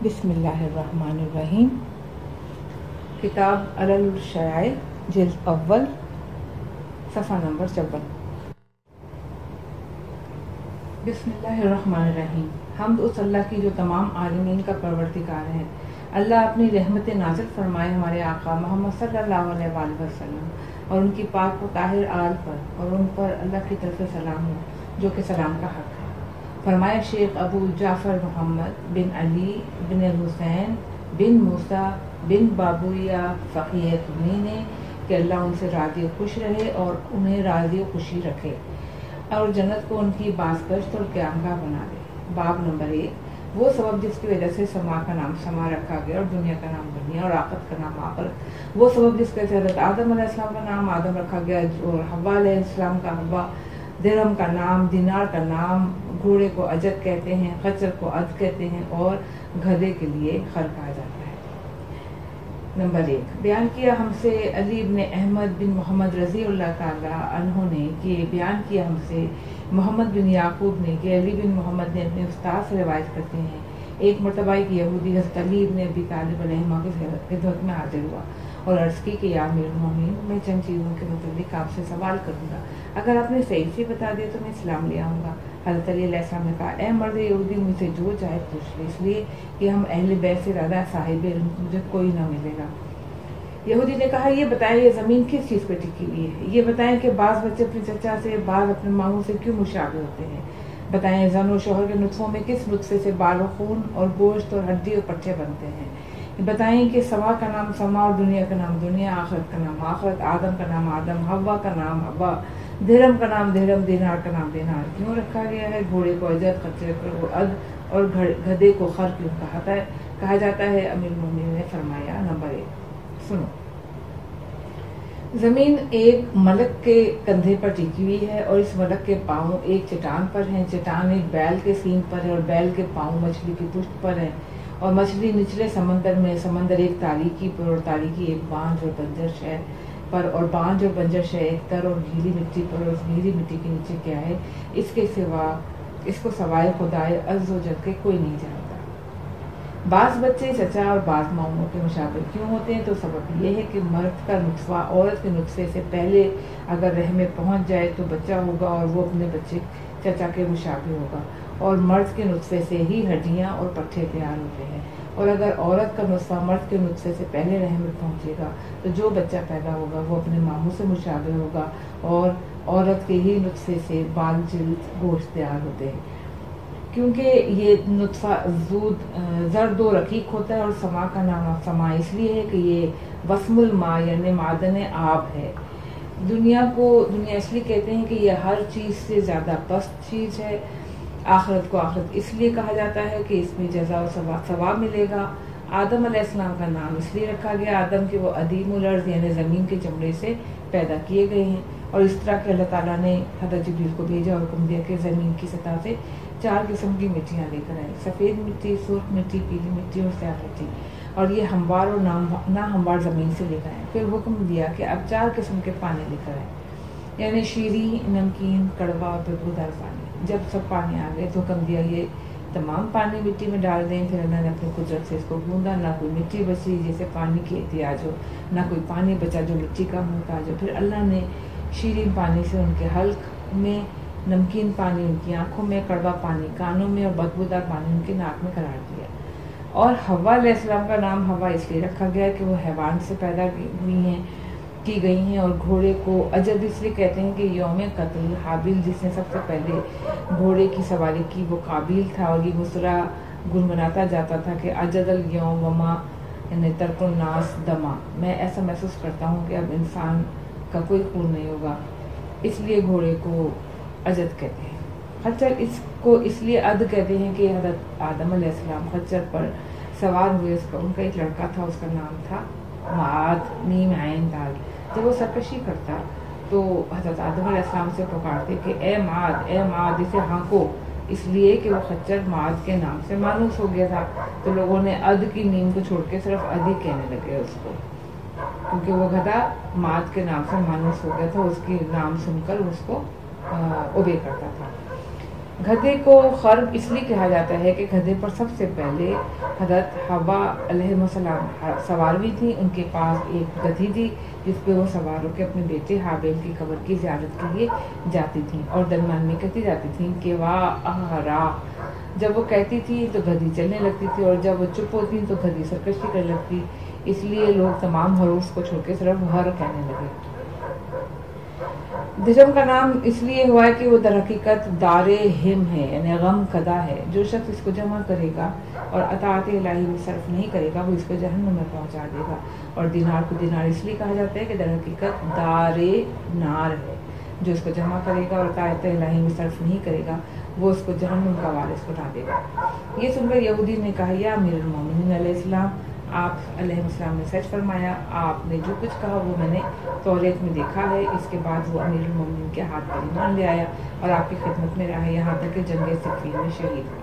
بسم اللہ الرحمن الرحیم۔ کتاب علل الشرائع جلد اول صفحہ نمبر 54۔ بسم اللہ الرحمن الرحیم۔ حمد اس اللہ کی جو تمام عالمین کا پروردگار ہے۔ اللہ اپنی رحمت نازل فرمائے ہمارے آقا محمد صلی اللہ علیہ وآلہ وسلم اور ان کی پاک و طاہر آل پر، اور ان پر اللہ کی طرف سلام ہو جو کہ سلام کا حق ہے۔ فرمایا شیخ ابو جعفر محمد بن علی بن حسین بن موسیٰ بن بابویہ فقیہ تونی نے کہ اللہ ان سے راضی و خوش رہے اور انہیں راضی و خوشی رکھے اور جنت کو ان کی بازگشت اور قیامگاہ بنا دے۔ باب نمبر 1، وہ سبب جس کی وجہ سے سما کا نام سما رکھا گیا اور دنیا کا نام دنیا اور آخرت کا نام آخرت۔ وہ سبب جس کی وجہ سے حضرت آدم علیہ السلام کا نام آدم رکھا گیا اور حوا علیہ السلام کا حوا، درہم کا نام دینار کا نام، گھوڑے کو اجد کہتے ہیں، خچر کو عد کہتے ہیں اور گدھے کے لیے خر کہا جاتا ہے۔ نمبر 1، بیان کیا ہم سے علی بن احمد بن محمد رضی اللہ تعالی عنہ نے کہ بیان کیا ہم سے محمد بن یعقوب نے کہ علی بن محمد نے اپنے استاد سے روایت کرتے ہیں، ایک مرتبہ ایک یہودی حضرت علی بن ابی طالب علیہ کی خدمت میں حاضر ہوا اور عرض کی کہ یا امیر المومنین، میں چند چیزوں کے متعلق آپ سے سوال کروں گا، اگر آپ نے صحیح سے بتا دیا تو میں اسلام لے آؤں گا۔ حضرت علی علیہ السلام نے کہا، اے مرد یہودی، مجھ سے جو چاہے پوچھ لے، اس لیے کہ ہم اہل بیت سے زیادہ صاحب علم مجھے کوئی نہ ملے گا۔ یہودی نے کہا، یہ بتائیں یہ زمین کس چیز پہ ٹکی ہوئی ہے؟ یہ بتائیں کہ بعض بچے اپنے چچا سے، بعض اپنے ماموں سے کیوں مشابہ ہوتے ہیں؟ بتائیں زن و شوہر کے نطفوں میں کس نطفے سے بال و خون اور گوشت اور ہڈی اور پٹھے بنتے ہیں؟ بتائیں کہ سما کا نام سما اور دنیا کا نام دنیا، آخرت کا نام آخرت، آدم کا نام آدم، حوا کا نام حوا، درہم کا نام درہم، دینار کا نام دینار کیوں رکھا گیا ہے؟ گھوڑے کو اجد، خچر کو عد اور گدھے کو خر کیوں کہا جاتا ہے؟ امیر المومنین نے فرمایا، نمبر 1 سنو، زمین ایک ملک کے کندھے پر ٹکی ہوئی ہے اور اس ملک کے پاؤں ایک چٹان پر ہیں، چٹان ایک بیل کے سینگ پر ہے اور بیل کے پاؤں مچھلی کی پشت پر ہیں، اور مچھلی نچلے سمندر میں، سمندر ایک تاریکی پر اور تاریکی ایک بانجھ اور بنجر شے پر، اور بانجھ اور بنجر شے ایک تر اور گیلی مٹی پر، اور اس گیلی مٹی کے نیچے کیا ہے؟ اس کو سوائے خدائے عز و جل کے کوئی نہیں جانتا۔ بعض بچے چچا اور بعض ماموں کے مشابہ کیوں ہوتے ہیں؟ تو سبب یہ ہے کہ مرد کا نطفہ عورت کے نطفے سے پہلے اگر رحم میں پہنچ جائے تو بچہ ہوگا اور وہ اپنے بچے چچا کے مشابہ ہوگا، اور مرد کے نطفے سے ہی ہڈیاں اور پٹھے تیار ہوتے ہیں، اور اگر عورت کا نطفہ مرد کے نطفے سے پہلے رحم میں پہنچے گا تو جو بچہ پیدا ہوگا وہ اپنے ماموں سے مشابہ ہوگا، اور عورت کے ہی نطفے سے بال، جلد، گوشت تیار ہوتے ہیں، کیونکہ یہ نطفہ زرد و رقیق ہوتا ہے۔ اور سما کا نام سما اس لیے ہے کہ یہ وسم الماء یعنی معدن آب ہے۔ دنیا اس لیے کہتے ہیں کہ یہ ہر چیز سے زیادہ پست چیز ہے۔ آخرت کو آخرت اس لیے کہا جاتا ہے کہ اس میں جزا و ثواب ملے گا۔ آدم علیہ السلام کا نام اس لیے رکھا گیا آدم کہ وہ عدیم الارض یعنی زمین کے چمڑے سے پیدا کیے گئے ہیں، اور اس طرح کہ اللہ تعالیٰ نے حضرت جبریل کو بھیجا اور حکم دیا کہ زمین کی سطح سے 4 قسم کی مٹیاں لے کر آئے، سفید مٹی، سرخ مٹی، پیلی مٹی اور سیاہ مٹی، اور یہ ہموار اور نہ ہموار زمین سے لے کر آئے۔ پھر حکم دیا کہ اب 4 قسم کے پانی لے کر آئے، یعنی شیریں، نمکین، کڑوا اور بدبودار پانی۔ جب سب پانی آ گئے تو حکم دیا یہ تمام پانی مٹی میں ڈال دیں۔ پھر اللہ نے اپنی قدرت سے اس کو گوندا، نہ کوئی مٹی بچی جسے پانی کی احتیاج ہو، نہ کوئی پانی بچا جو مٹی کا محتاج ہو۔ پھر اللہ نے شیریں پانی سے ان کے حلق میں، نمکین پانی ان کی آنکھوں میں، کڑوا پانی کانوں میں اور بدبودار پانی ان کے ناک میں قرار دیا۔ اور حوا علیہ السلام کا نام حوا اس لیے رکھا گیا کہ وہ حیوان سے پیدا کی گئی ہیں، اور گھوڑے کو اجد اس لیے کہتے ہیں کہ یوم قتل حابیل جس نے سب سے پہلے گھوڑے کی سواری کی وہ قابیل تھا، اور یہ مسرا گنگناتا جاتا تھا کہ اجد الیوم وما یعنی ترک الناس دما، میں ایسا محسوس کرتا ہوں کہ اب انسان کا کوئی خون نہیں ہوگا، اس لیے گھوڑے کو اجد کہتے ہیں۔ خچر اس کو اس لیے عد کہتے ہیں کہ حضرت آدم علیہ السلام خچر پر سوار ہوئے، ان کا ایک لڑکا تھا، اس کا نام تھا معاد، میم عین دال۔ جب وہ سرکشی کرتا تو حضرت آدم علیہ السلام سے پکارتے کہ اے معاد، اسے ہانکو، اس لیے کہ وہ خچر معاد کے نام سے مانوس ہو گیا تھا۔ تو لوگوں نے عد کی میم کو چھوڑ کے صرف عد ہی کہنے لگے اس کو، کیونکہ وہ گدھا معاد کے نام سے مانوس ہو گیا تھا، اس کی نام سن کر اس کو اوبے کرتا تھا۔ گدھے کو خرب اس لیے کہا جاتا ہے کہ گدھے پر سب سے پہلے حضرت حوا علیہ السلام سوار ہوئی تھی. ان کے پاس ایک گدھی تھی جس پہ وہ سوار ہو کے اپنے بیٹے حابیل کی قبر کی زیارت کے لیے جاتی تھیں اور درمیان میں کہتی جاتی تھیں کہ واہ راہ. جب وہ کہتی تھی تو گدھی چلنے لگتی تھی اور جب وہ چپ ہوتی تو گدھی سرکشی کرنے لگتی. اس لیے لوگ تمام حروف کو چھوڑ کے صرف ہر کہنے لگے. دجم کا نام اس لیے ہوا ہے کہ وہ در حقیقت دار ہم ہے یعنی غم کدا ہے. جو شخص اس کو جمع کرے گا اور اطاعت الہی میں صرف نہیں کرے گا وہ اس کو جہنم میں پہنچا دے گا. اور دینار کو دینار اس لیے کہا جاتا ہے کہ در حقیقت دار نار ہے. جو اس کو جمع کرے گا اور اطاعت الہی میں صرف نہیں کرے گا وہ اس کو جہنم کا وارث بنا دے گا. یہ سن کر یہودی نے کہا یا امیر المومنین علیہ السلام, آپ علیہ السلام نے سچ فرمایا. آپ نے جو کچھ کہا وہ میں نے توریت میں دیکھا ہے. اس کے بعد وہ امیر المومنین کے ہاتھ پر ایمان لے آیا اور آپ کی خدمت میں رہا یہاں تک کہ جنگ صفین میں شہید ہوا.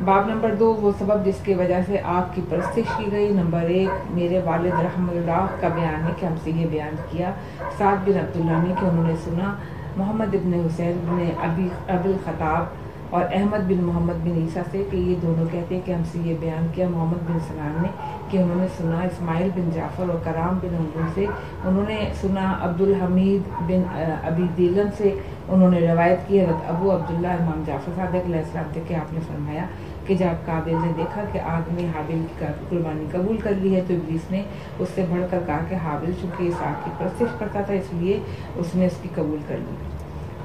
باب نمبر 2, وہ سبب جس کی وجہ سے آپ کی پرستش کی گئی. نمبر 1, میرے والد رحم اللہ کا بیان ہے کہ ہم سے یہ بیان کیا سعد بن عبداللہ نے کہ انہوں نے سنا محمد ابن حسین بن ابی الخطاب اور احمد بن محمد بن عیسیٰ سے کہ یہ دونوں کہتے ہیں کہ ہم سے یہ بیان کیا محمد بن سلام نے کہ انہوں نے سنا اسماعیل بن جعفر اور کرام بن عمرو سے. انہوں نے سنا عبد الحمید بن ابی دیلن سے. انہوں نے روایت کی حضرت ابو عبداللہ امام جعفر صادق علیہ السلام سے کہ آپ نے فرمایا کہ جب قابل نے دیکھا کہ آگ نے حابیل کی قربانی قبول کر لی ہے تو ابلیس نے اس سے بڑھ کر کہا کہ حابیل چونکہ اس آگ کی پرستش کرتا تھا اس لیے اس نے اس کی قبول کر لی.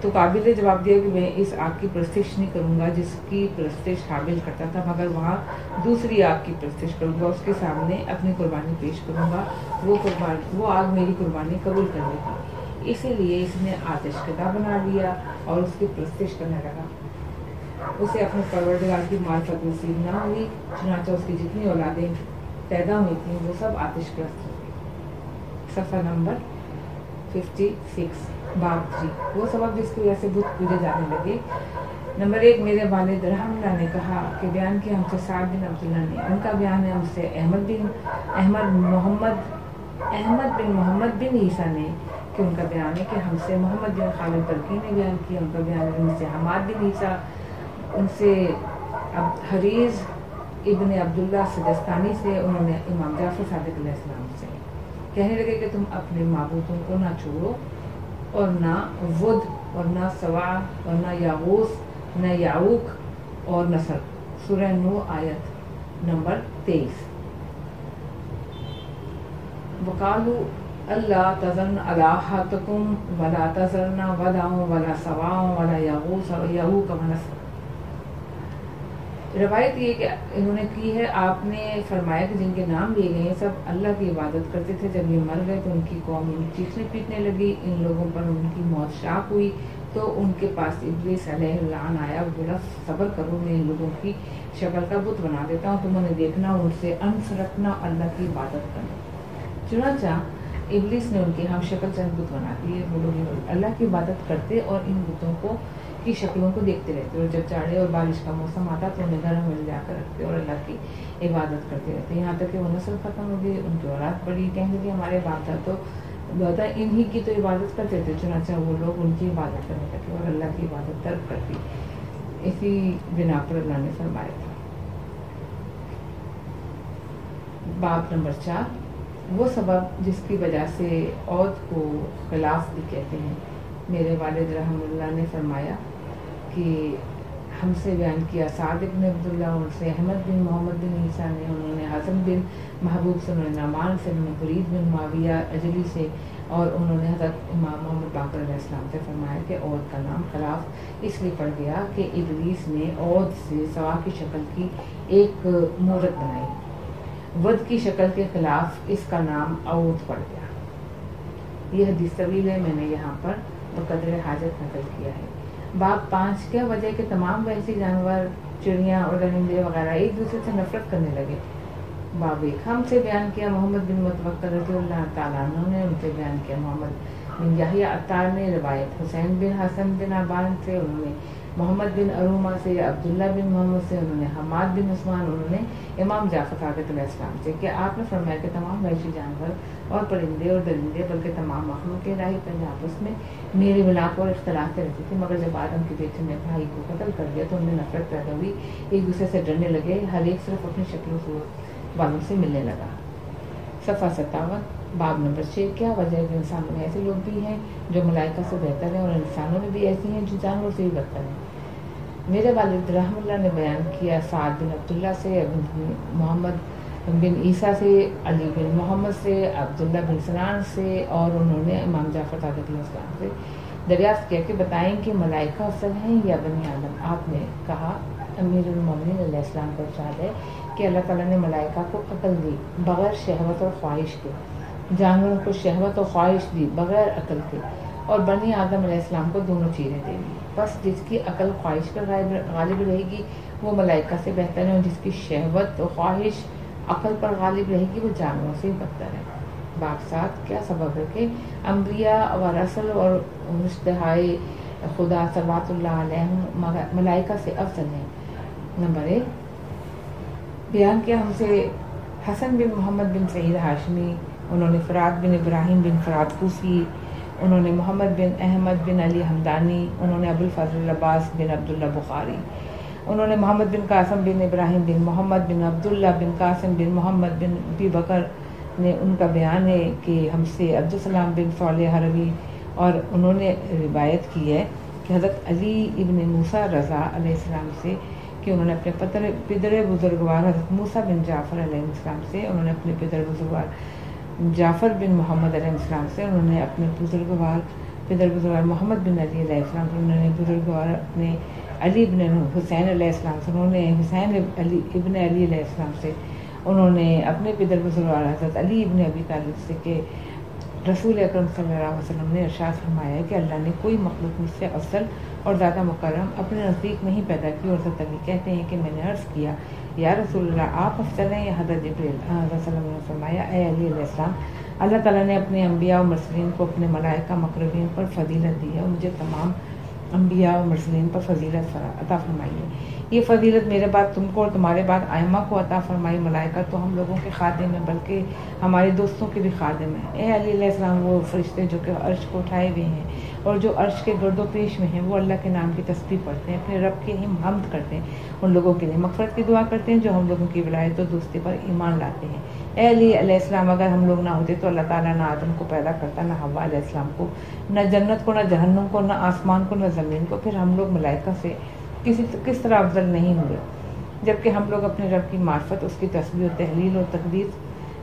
تو قابل نے جواب دیا کہ میں اس آگ کی پرستش نہیں کروں گا جس کی پرستش حابیل کرتا تھا, مگر وہاں دوسری آگ کی پرستش کروں گا, اس کے سامنے اپنی قربانی پیش کروں گا, وہ آگ میری قربانی قبول کر لے گی. اسی لیے اس نے آتش کدا بنا لیا اور اس کی پرستش کرنے لگا. اسے اپنے پروردگار کی معرفت نصیب نہ ہوئی, چنانچہ اس کی جتنی اولادیں پیدا ہوئی تھیں وہ سب آتش پرست ہو گئی. صفحہ نمبر 56. باب 3, وہ سبب جس کی وجہ سے بت پوجے جانے لگے. نمبر 1, میرے والد رحم اللہ نے کہا کہ بیان کیا ہم سے سعد بن عبداللہ نے. ان کا بیان ہے ہم سے احمد بن محمد بن عیسیٰ نے کہ ان کا بیان ہے کہ ہم سے محمد بن خالد برقی نے بیان کیا. ان کا بیان ہے ان سے حماد بن عیسیٰ, ان سے حریز ابن عبداللہ سجستانی سے. انہوں نے امام جعفر صادق علیہ السلام سے کہنے لگے کہ تم اپنے معبودوں کو نہ چھوڑو اور نہ ود اور نہ سوا اور نہ یاغوث نہ یعوق اور نصر. سورہ نو آیت نمبر 23. وقالوا اللہ تذرن الہاتکم ولا تذرن ودا ولا سواع ولا یغوث ویعوق ونسر. روایت یہ کہ انہوں نے کی ہے آپ نے فرمایا کہ جن کے نام لیے گئے سب اللہ کی عبادت کرتے تھے. جب یہ مر گئے تو ان کی قوم چیخنے پیٹنے لگی. ان لوگوں پر ان کی موت شاق ہوئی تو ان کے پاس ابلیس علیہ اللعن آیا اور بولا صبر کرو میں ان لوگوں کی شکل کا بت بنا دیتا ہوں, تمہیں دیکھنا ان سے انس رکھنا اللہ کی عبادت کرنا. چنانچہ ابلیس نے ان کی ہم شکل چند بت بنا دیے. وہ لوگ اللہ کی عبادت کرتے اور ان بتوں کو کی شکلوں کو دیکھتے رہتے اور جب چاڑے اور بارش کا موسم آتا تو انہیں گھر میں جا کر رکھتے اور اللہ کی عبادت کرتے رہتے یہاں تک کہ وہ نسل ختم ہو گئی. ان کی اولاد بڑی کہنے لگی ہمارے باپ دادا تو انہی کی تو عبادت کرتے تھے. چنانچہ وہ لوگ ان کی عبادت کرنے لگے اور اللہ کی عبادت ترک کر دی. اسی بنا پر اللہ نے فرمایا تھا. باب نمبر 4, وہ سبب جس کی وجہ سے عود کو خلاف بھی کہتے ہیں. میرے والد رحم اللہ نے فرمایا کہ ہم سے بیان کیا سعد بن عبداللہ, ان سے احمد بن محمد بن عیسیٰ نے. انہوں نے حسن بن محبوب سے, انہوں نے نعمان سے, انہوں نے برید بن معاویہ اجلی سے اور انہوں نے حضرت امام محمد باقر علیہ السلام سے فرمایا کہ عود کا نام خلاف اس لیے پڑ گیا کہ ابلیس نے عود سے سوا کی شکل کی ایک مورت بنائی. ود کی شکل کے خلاف اس کا نام عود پڑ گیا. یہ حدیث طویل ہے, میں نے یہاں پر بقدر حاجت نقل کیا ہے. باب 5, کیا وجہ کہ تمام وحشی جانور چڑیاں اور درندے وغیرہ ایک دوسرے سے نفرت کرنے لگے. باب 1, ہم سے بیان کیا محمد بن متوکل رضی اللہ تعالیٰ عنہ نے. ان سے بیان کیا محمد بن یحییٰ عطار نے. روایت حسین بن حسن بن عبان سے, انہوں نے محمد بن اروما سے، عبداللہ بن محمد سے، انہوں نے حماد بن عثمان، انہوں نے امام جعفر صادق علیہ السلام سے کہ آپ نے فرمایا کہ تمام وحشی جانور اور پرندے اور درندے بلکہ تمام مخلوق الہی پر آپس میں میرے ملاپ اور اختلاف رہتی تھی، مگر جب آدم کے بیٹے نے بھائی کو قتل کر دیا تو ان میں نفرت پیدا ہوئی، ایک دوسرے سے ڈرنے لگے، ہر ایک صرف اپنی شکل و صورت والوں سے ملنے لگا۔ صفحہ 57 باب نمبر 6 کیا وجہ ہے کہ انسانوں میں ایسے لوگ بھی ہیں جو ملائکہ سے بہتر ہیں اور انسانوں میں بھی ایسی ہیں جو جانوروں سے بھی بدتر ہیں۔ میرے والد رحم اللہ نے بیان کیا سعد بن عبداللہ سے، محمد بن عیسیٰ سے، علی بن محمد سے، عبداللہ بن سنان سے، اور انہوں نے امام جعفر صادق علیہ السلام سے دریافت کیا کہ بتائیں کہ ملائکہ افضل ہیں یا بنی آدم؟ آپ نے کہا امیر المومنین علیہ السلام کا ارشاد ہے کہ اللہ تعالیٰ نے ملائکہ کو عقل دی بغیر شہوت اور خواہش کے، جانوروں کو شہوت اور خواہش دی بغیر عقل کے، اور بنی آدم علیہ السلام کو دونوں چیزیں دے دی۔ بس جس کی عقل خواہش پر غالب رہے گی وہ ملائکہ سے بہتر ہے، اور جس کی شہوت اور خواہش عقل پر غالب رہے گی وہ جانوروں سے بدتر ہے۔ باب 7 کیا سبب ہے کہ انبیاء و رسل اور رشتہائے خدا صلوات اللہ علیہم ملائکہ سے افضل ہیں؟ نمبر 1 بیان کیا ہم سے حسن بن محمد بن سعید ہاشمی، انہوں نے فرات بن ابراہیم بن فرات کوفی، انہوں نے محمد بن احمد بن علی حمدانی، انہوں نے ابوالفضل عباس بن عبداللہ بخاری، انہوں نے محمد بن قاسم بن ابراہیم بن محمد بن عبداللہ بن قاسم بن محمد بن ابی بکر نے ان کا بیان ہے کہ ہم سے عبدالسلام بن صالح حروی، اور انہوں نے روایت کی ہے کہ حضرت علی ابن موسیٰ رضا علیہ السلام سے کہ انہوں نے اپنے پدر بزرگوار حضرت موسیٰ بن جعفر علیہ السلام سے، انہوں نے اپنے پدر بزرگوار جعفر بن محمد علیہ السلام سے، انہوں نے اپنے پدر بزرگوار محمد بن علی علیہ السلام سے، انہوں نے بزرگوار اپنے علی ابن حسین علیہ السلام سے، انہوں نے حسین ابن علی علیہ السلام سے، انہوں نے اپنے پدر بزرگوار حضرت علی ابن ابی طالب سے کہ رسول اکرم صلی اللہ علیہ وسلم نے ارشاد فرمایا ہے کہ اللہ نے کوئی مخلوق مجھ سے افضل اور زیادہ مکرم اپنے نزدیک نہیں پیدا کی، اور حضرت علی کہتے ہیں کہ میں نے عرض کیا یا رسول اللہ آپ افضل ہیں یا حضرت جبریل؟ حضرت صلی اللہ علیہ وسلم نے فرمایا اے علی علیہ السلام، اللہ تعالیٰ نے اپنے انبیاء و مرسلین کو اپنے ملائکہ مقربین پر فضیلت دی ہے، اور مجھے تمام انبیاء و مرسلین پر فضیلت عطا فرمائی ہے۔ یہ فضیلت میرے بعد تم کو اور تمہارے بعد ائمہ کو عطا فرمائی۔ ملائکہ تو ہم لوگوں کے خادم ہیں بلکہ ہمارے دوستوں کے بھی خادم ہیں۔ اے علی علیہ السلام، وہ فرشتے جو کہ عرش کو اٹھائے ہوئے ہیں اور جو عرش کے گرد و پیش میں ہیں، وہ اللہ کے نام کی تسبیح پڑھتے ہیں، اپنے رب کی حمد کرتے ہیں، ان لوگوں کے لیے مغفرت کی دعا کرتے ہیں جو ہم لوگوں کی ولایت و دوستی پر ایمان لاتے ہیں۔ اے علی علیہ السلام، اگر ہم لوگ نہ ہوتے تو اللہ تعالیٰ نہ آدم کو پیدا کرتا، نہ حوا علیہ السلام کو، نہ جنت کو، نہ جہنم کو، نہ آسمان کو، نہ زمین کو، پھر ہم لوگ ملائکہ سے کس طرح افضل نہیں ہوئے، جبکہ ہم لوگ اپنے رب کی معرفت، اس کی تسبیح و تحلیل اور تقدیس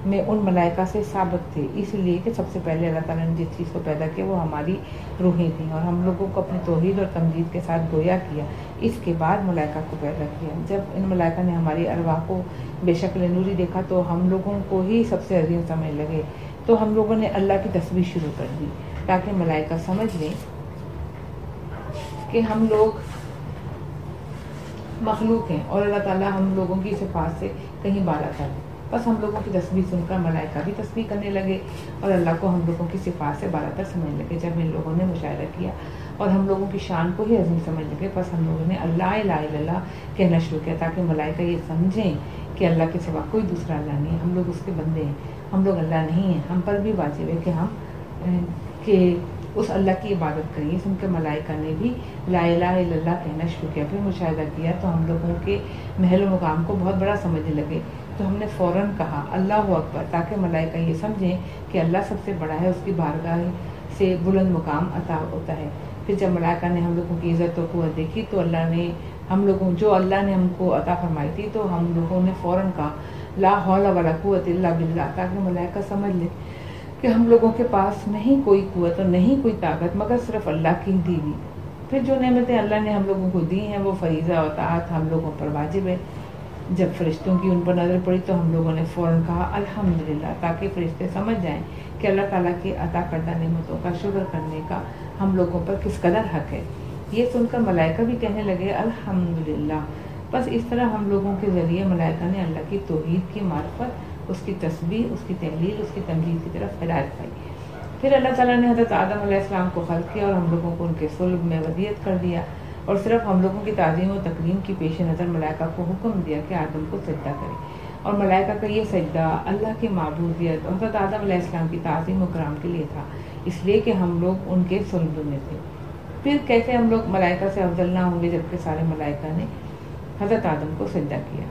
میں ان ملائکہ سے ثابت تھے، اس لیے کہ سب سے پہلے اللہ تعالیٰ نے جس چیز کو پیدا کیا وہ ہماری روحیں تھیں، اور ہم لوگوں کو اپنی توحید اور تمجید کے ساتھ گویا کیا، اس کے بعد ملائکہ کو پیدا کیا۔ جب ان ملائکہ نے ہماری ارواح کو بے شکل نوری دیکھا تو ہم لوگوں کو ہی سب سے عظیم سمجھنے لگے، تو ہم لوگوں نے اللہ کی تسبیح شروع کر دی تاکہ ملائکہ سمجھ لیں کہ ہم لوگ مخلوق ہیں اور اللہ تعالیٰ ہم لوگوں کی صفات سے کہیں بالا تر ہے۔ بس ہم لوگوں کی تسبیح سن کر ملائکہ بھی تسبیح کرنے لگے اور اللہ کو ہم لوگوں کی صفات سے بالا تر سمجھنے لگے۔ جب ان لوگوں نے مشاہدہ کیا اور ہم لوگوں کی شان کو ہی عظیم سمجھ لگے، بس ہم لوگوں نے اللہ الہ الا اللہ کہنا شروع کیا تاکہ ملائکہ یہ سمجھیں کہ اللہ کے سوا کوئی دوسرا اللہ نہیں ہے، ہم لوگ اس کے بندے ہیں، ہم لوگ اللہ نہیں ہیں۔ ہم پر بھی واجب ہے کہ اس اللہ کی عبادت کریں۔ سن کے ملائکہ نے بھی لا الہ الا اللہ کہنا شروع کیا، پھر مشاہدہ کیا تو ہم لوگوں کے محل و مقام کو بہت بڑا سمجھنے لگے، تو ہم نے فوراً کہا اللہ اکبر تاکہ ملائکہ یہ سمجھیں کہ اللہ سب سے بڑا ہے، اس کی بارگاہ سے بلند مقام عطا ہوتا ہے۔ پھر جب ملائکہ نے ہم لوگوں کی عزت و قوت دیکھی تو اللہ نے ہم کو عطا فرمائی تھی، تو ہم لوگوں نے فوراً کہا لا حول ولا قوت الا باللہ تاکہ ملائکہ سمجھ لیں کہ ہم لوگوں کے پاس نہیں کوئی قوت اور نہیں کوئی طاقت مگر صرف اللہ کی دی ہوئی۔ پھر جو نعمتیں اللہ نے ہم لوگوں کو دی ہیں وہ فریضہ و طاعت ہم لوگوں پر واجب ہے۔ جب فرشتوں کی ان پر نظر پڑی تو ہم لوگوں نے فوراً کہا الحمدللہ تاکہ فرشتے سمجھ جائیں کہ اللہ تعالیٰ کی عطا کردہ نعمتوں کا شکر کرنے کا ہم لوگوں پر کس قدر حق ہے۔ یہ سن کر ملائکہ بھی کہنے لگے الحمدللہ۔ بس اس طرح ہم لوگوں کے ذریعے ملائکہ نے اللہ کی توحید کی معرفت، اس کی تسبیح، اس کی تحلیل، اس کی تمجید کی طرف ہدایت پائی۔ پھر اللہ تعالیٰ نے حضرت آدم علیہ السلام کو خلق کیا اور ہم لوگوں کو ان کے صلب میں ودیعت کر دیا۔ اور صرف ہم لوگوں کی تعظیم و تکریم کی پیش نظر ملائکہ کو حکم دیا کہ آدم کو سجدہ کرے، اور ملائکہ کا یہ سجدہ اللہ کی معبودیت حضرت آدم علیہ السلام کی تعظیم و کرام کے لیے تھا، اس لیے کہ ہم لوگ ان کے سلب میں تھے۔ پھر کیسے ہم لوگ ملائکہ سے افضل نہ ہوں گے جبکہ سارے ملائکہ نے حضرت آدم کو سجدہ کیا۔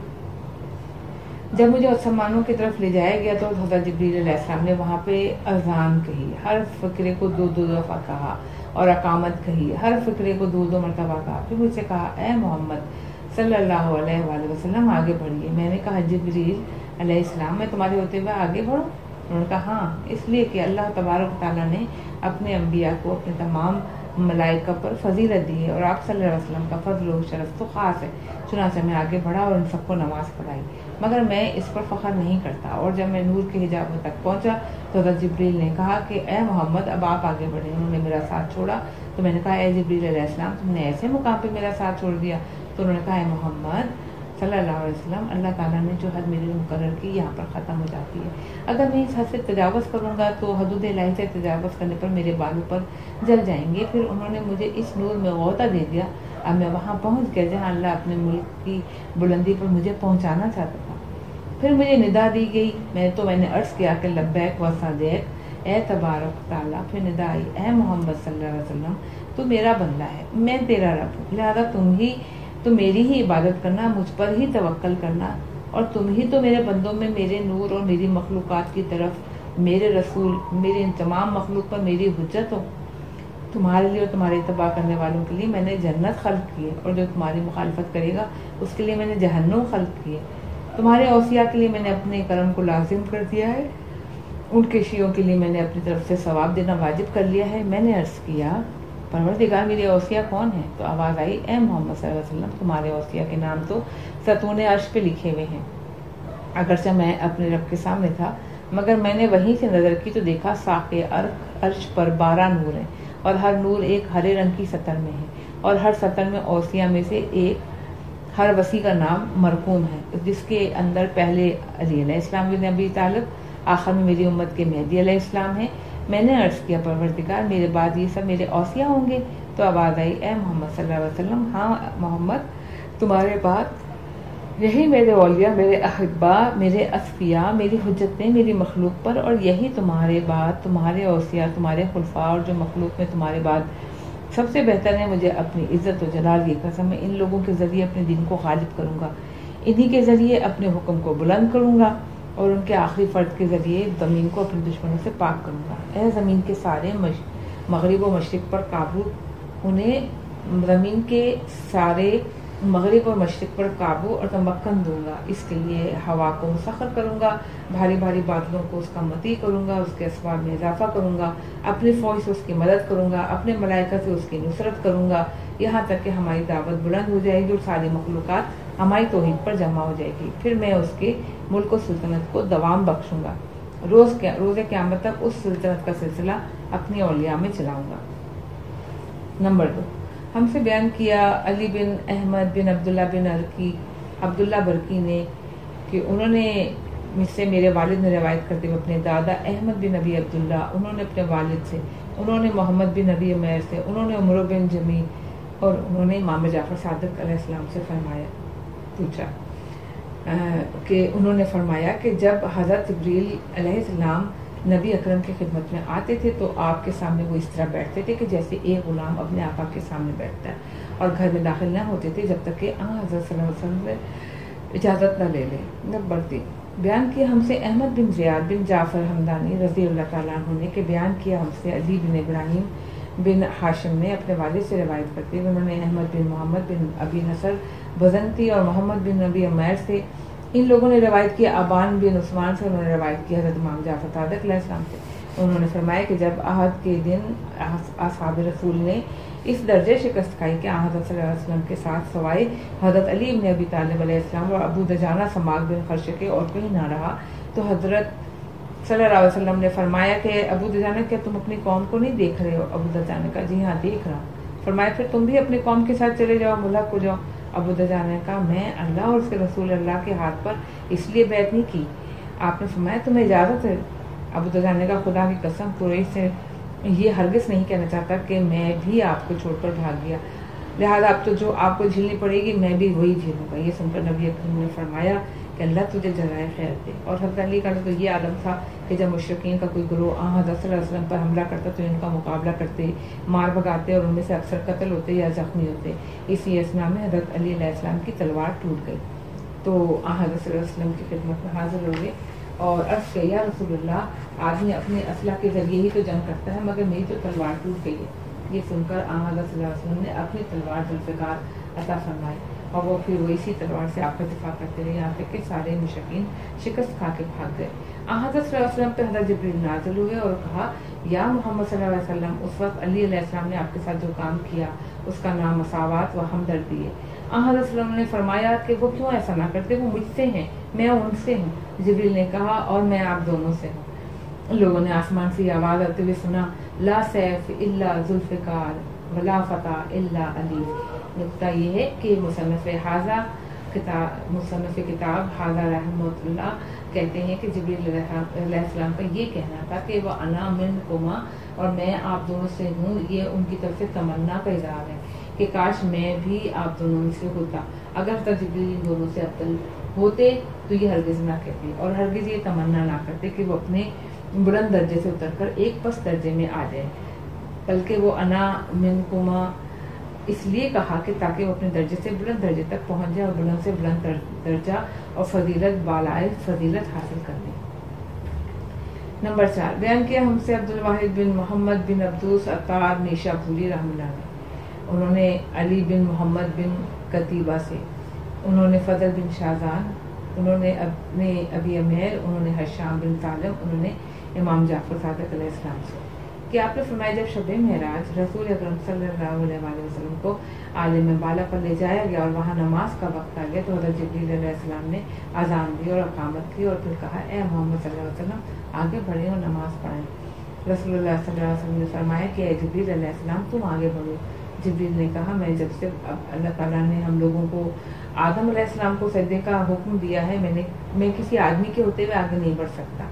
جب مجھے آسمانوں کی طرف لے جایا گیا تو حضرت جبریل علیہ السلام نے وہاں پہ اذان کہی، ہر فقرے کو 2 دفعہ کہا، اور اقامت کہی، ہر فقرے کو 2 مرتبہ کہا۔ پھر مجھ سے کہا اے محمد صلی اللہ علیہ وآلہ وسلم آگے بڑھیے۔ میں نے کہا جبریل علیہ السلام میں تمہارے ہوتے ہوئے آگے بڑھوں؟ انہوں نے کہا ہاں، اس لیے کہ اللہ تبارک تعالیٰ نے اپنے انبیاء کو اپنے تمام ملائکہ پر فضیلت دی ہے، اور آپ صلی اللہ علیہ وسلم کا فضل و شرف تو خاص ہے۔ چنانچہ میں آگے بڑھا اور ان سب کو نماز پڑھائی، مگر میں اس پر فخر نہیں کرتا۔ اور جب میں نور کے حجاب تک پہنچا تو حضرت جبریل نے کہا کہ اے محمد اب آپ آگے بڑھیں۔ انہوں نے میرا ساتھ چھوڑا تو میں نے کہا اے جبریل علیہ السلام تم نے ایسے مقام پہ میرا ساتھ چھوڑ دیا؟ تو انہوں نے کہا اے محمد صلی اللہ علیہ وسلم اللہ تعالیٰ نے جو حد میرے مقرر کی یہاں پر ختم ہو جاتی ہے، اگر میں اس حد سے تجاوز کروں گا تو حدود الہی سے تجاوز کرنے پر میرے بالوں پر جل جائیں گے۔ پھر انہوں نے مجھے اس نور میں غوطہ دے دیا، اب میں وہاں پہنچ گیا جہاں اللہ اپنے ملک کی بلندی پر مجھے پہنچانا چاہتا تھا۔ پھر مجھے ندا دی گئی، میں نے عرض کیا کہ لبیک و صدیق اے تبارک تعالیٰ۔ پھر ندا آئی اے محمد صلی اللہ علیہ وسلم تو میرا بندہ ہے، میں تیرا رب ہوں، لہذا تم میری ہی عبادت کرنا، مجھ پر ہی توکل کرنا، اور تم ہی تو میرے بندوں میں میرے نور اور میری مخلوقات کی طرف میرے رسول، میرے ان تمام مخلوق پر میری حجت ہو۔ تمہارے لیے اور تمہارے اتباع کرنے والوں کے لیے میں نے جنت خلق کی ہے، اور جو تمہاری مخالفت کرے گا اس کے لیے میں نے جہنم خلق کی ہے۔ تمہارے اوصیاء کے لیے میں نے اپنے کرم کو لازم کر دیا ہے، ان کے شیعوں کے لیے میں نے اپنی طرف سے ثواب دینا واجب کر لیا ہے۔ میں نے عرض کیا پروردگار میرے اوصیاء کون ہیں؟ تو آواز آئی اے محمد صلی اللہ علیہ وسلم تمہارے اوصیاء کے نام تو ستون عرش پہ لکھے ہوئے ہیں۔ اگرچہ میں اپنے رب کے سامنے تھا مگر میں نے وہیں سے نظر کی تو دیکھا ساق عرش پر 12 نور ہیں، اور ہر نور ایک ہرے رنگ کی سطر میں ہے، اور ہر سطر میں اوصیاء میں سے ایک ہر وسیع کا نام مرقوم ہے، جس کے اندر پہلے علی علیہ السلام بن ابی طالب، آخر میں میری امت کے مہدی علیہ السلام ہیں۔ میں نے عرض کیا پروردگار میرے بعد یہ سب میرے اوصیاء ہوں گے؟ تو آواز آئی اے محمد صلی اللہ علیہ وسلم ہاں محمد تمہارے بعد یہی میرے اولیاء، میرے احباء، میرے اصفیاء، میری حجتیں میری مخلوق پر، اور یہی تمہارے بعد تمہارے اوصیاء، تمہارے خلفاء، اور جو مخلوق میں تمہارے بعد سب سے بہتر ہے۔ مجھے اپنی عزت و جلال کی قسم میں ان لوگوں کے ذریعے اپنے دین کو غالب کروں گا، انہی کے ذریعے اپنے حکم کو بلند کروں گا، اور ان کے آخری فرد کے ذریعے زمین کو اپنے دشمنوں سے پاک کروں گا۔ اے زمین کے سارے مغرب و مشرق پر قابو، انہیں زمین کے سارے مغرب اور مشرق پر قابو اور تمکن دوں گا۔ اس کے لیے ہوا کو مسخر کروں گا، بھاری بھاری بادلوں کو اس کا مطیع کروں گا، اس کے اسباب میں اضافہ کروں گا، اپنی فوج سے اس کی مدد کروں گا، اپنے ملائکہ سے اس کی نصرت کروں گا، یہاں تک کہ ہماری دعوت بلند ہو جائے گی اور ساری مخلوقات ہماری توحید پر جمع ہو جائے گی۔ پھر میں اس کے ملک و سلطنت کو دوام بخشوں گا، روز قیامت تک اس سلطنت کا سلسلہ اپنی اولیاء میں چلاؤں گا۔ نمبر 2، ہم سے بیان کیا علی بن احمد بن عبداللہ برقی نے کہ انہوں نے مجھ سے، میرے والد نے روایت کرتے ہوئے اپنے دادا احمد بن ابی عبداللہ، انہوں نے اپنے والد سے، انہوں نے محمد بن ابی عمیر سے، انہوں نے عمر بن جمی، اور انہوں نے امام جعفر صادق علیہ السلام سے پوچھا کہ انہوں نے فرمایا کہ جب حضرت جبریل علیہ السلام نبی اکرم کی خدمت میں آتے تھے تو آپ کے سامنے وہ اس طرح بیٹھتے تھے کہ جیسے ایک غلام اپنے آقا کے سامنے بیٹھتا ہے، اور گھر میں داخل نہ ہوتے تھے جب تک کہ حضرت صلی اللہ علیہ وسلم سے اجازت نہ لے لیں۔ نمبر 3، بیان کیا ہم سے احمد بن زیاد بن جعفر حمدانی رضی اللہ تعالیٰ عنہ نے کہ بیان کیا ہم سے علی بن ابراہیم بن ہاشم نے اپنے والد سے روایت کرتے ہوئے، انہوں نے احمد بن محمد بن ابی نصر بزنتی اور محمد بن ابی عمیر سے، ان لوگوں نے روایت کیا ابان بن عثمان سے، انہوں نے روایت کی حضرت امام جعفر صادق علیہ السلام سے، انہوں نے فرمایا کہ جب عہد کے دن اصحاب رسول نے اس درجے شکست کھائی کہ حضرت صلی اللہ علیہ وسلم کے ساتھ سوائے حضرت علی بن ابی طالب علیہ السلام اور ابو دجانہ سماک بن خرشے اور کوئی نہ رہا، تو حضرت صلی اللہ علیہ وسلم نے فرمایا کہ ابو دجانہ کیا تم اپنی قوم کو نہیں دیکھ رہے ہو؟ ابو دجانہ کا جی ہاں دیکھ رہا ہوں۔ فرمایا پھر تم بھی اپنی قوم کے ساتھ چلے جاؤ، ملحق ہو جاؤ۔ ابو دجانہ نے کہا میں اللہ اور اس کے رسول اللہ کے ہاتھ پر اس لیے بیعت نہیں کی، آپ نے فرمایا تمہیں اجازت ہے؟ ابو دجانہ نے کہا خدا کی قسم قریش سے یہ ہرگز نہیں کہنا چاہتا کہ میں بھی آپ کو چھوڑ کر بھاگ گیا، لہٰذا اب تو جو آپ کو جھیلنی پڑے گی میں بھی وہی جھیلوں گا۔ یہ سن کر نبی اکرم نے فرمایا کہ اللہ تجھے جزائے خیر دے۔ اور حضرت علی کا تو یہ عالم تھا کہ جب مشرکین کا کوئی گروہ حضرت صلی اللہ علیہ وسلم پر حملہ کرتا تو ان کا مقابلہ کرتے، مار بھگاتے، اور ان میں سے اکثر قتل ہوتے یا زخمی ہوتے۔ اسی اسنا میں حضرت علی علیہ السلام کی تلوار ٹوٹ گئی تو حضرت صلی اللہ علیہ وسلم کی خدمت میں حاضر ہوئے اور عرض کیا یا رسول اللہ، آدمی اپنے اسلحہ کے ذریعے ہی تو جنگ کرتا ہے، مگر میری تو تلوار ٹوٹ گئی ہے۔ یہ سن کر حضرت صلی اللہ علیہ وسلم نے اپنی تلوار ذوالفقار عطا فرمائی اور وہ پھر وہ اسی تلوار سے آپ کا دفاع کرتے رہے، یہاں تک کہ سارے مشرکین شکست کھا کے بھاگ گئے۔ حضرت صلی اللہ علیہ وسلم پہ حضرت جبریل نازل ہوئے اور کہا یا محمد صلی اللہ علیہ وسلم، اس وقت علی علیہ السلام نے آپ کے ساتھ جو کام کیا اس کا نام مساوات و ہمدردی ہے۔ حضرت صلی اللہ علیہ وسلم نے فرمایا کہ وہ کیوں ایسا نہ کرتے، وہ مجھ سے ہیں، میں ان سے ہوں۔ جبریل نے کہا اور میں آپ دونوں سے ہوں۔ لوگوں نے آسمان سے آواز آتے ہوئے سنا لا سیف الا ذوالفقار ولا فتح الا علی۔ نقطہ یہ ہے کہ مصنف کتاب حاضہ رحمۃ اللہ کہتے ہیں کہ جبریل علیہ السلام کا یہ کہنا تھا کہ وہ انا منکما، اور میں آپ دونوں سے ہوں، یہ ان کی طرف سے تمنا کا اظہار ہے کہ کاش میں بھی آپ دونوں میں سے ہوتا۔ اگر جبریل ان دونوں سے افضل ہوتے تو یہ ہرگز نہ کہتے اور ہرگز یہ تمنا نہ کرتے کہ وہ اپنے بلند درجے سے اتر کر ایک پست درجے میں آ جائے، بلکہ وہ انا منکما اس لیے کہا کہ تاکہ وہ اپنے درجے سے بلند درجے تک پہنچ جائے اور بلند سے بلند درجہ اور فضیلت بالائے فضیلت حاصل کر لیں۔ نمبر 4، بیان کیا ہم سے عبد الواحد بن محمد بن عبدوس عطار نیشا پوری رحمہ اللہ نے۔ انہوں نے علی بن محمد بن قتیبہ سے، انہوں نے فضل بن شاہزان، انہوں نے اپنے ابی امیر، انہوں نے حشام بن سالم، انہوں نے امام جعفر صادق علیہ السلام سے کہ آپ نے فرمایا جب شب معراج رسول اکرم صلی اللہ علیہ وسلم کو عالم بالا پر لے جایا گیا اور وہاں نماز کا وقت آ گیا تو حضرت جبریل علیہ السلام نے اذان دی اور اقامت کی اور پھر کہا اے محمد صلی اللہ علیہ وسلم آگے بڑھیں اور نماز پڑھیں۔ رسول اللہ صلی اللہ علیہ وسلم نے فرمایا کہ اے جبریل علیہ السلام تم آگے بڑھو۔ جبریل نے کہا میں جب سے اللہ تعالیٰ نے ہم لوگوں کو آدم علیہ السلام کو سجدے کا حکم دیا ہے میں کسی آدمی کے ہوتے ہوئے آگے نہیں بڑھ سکتا۔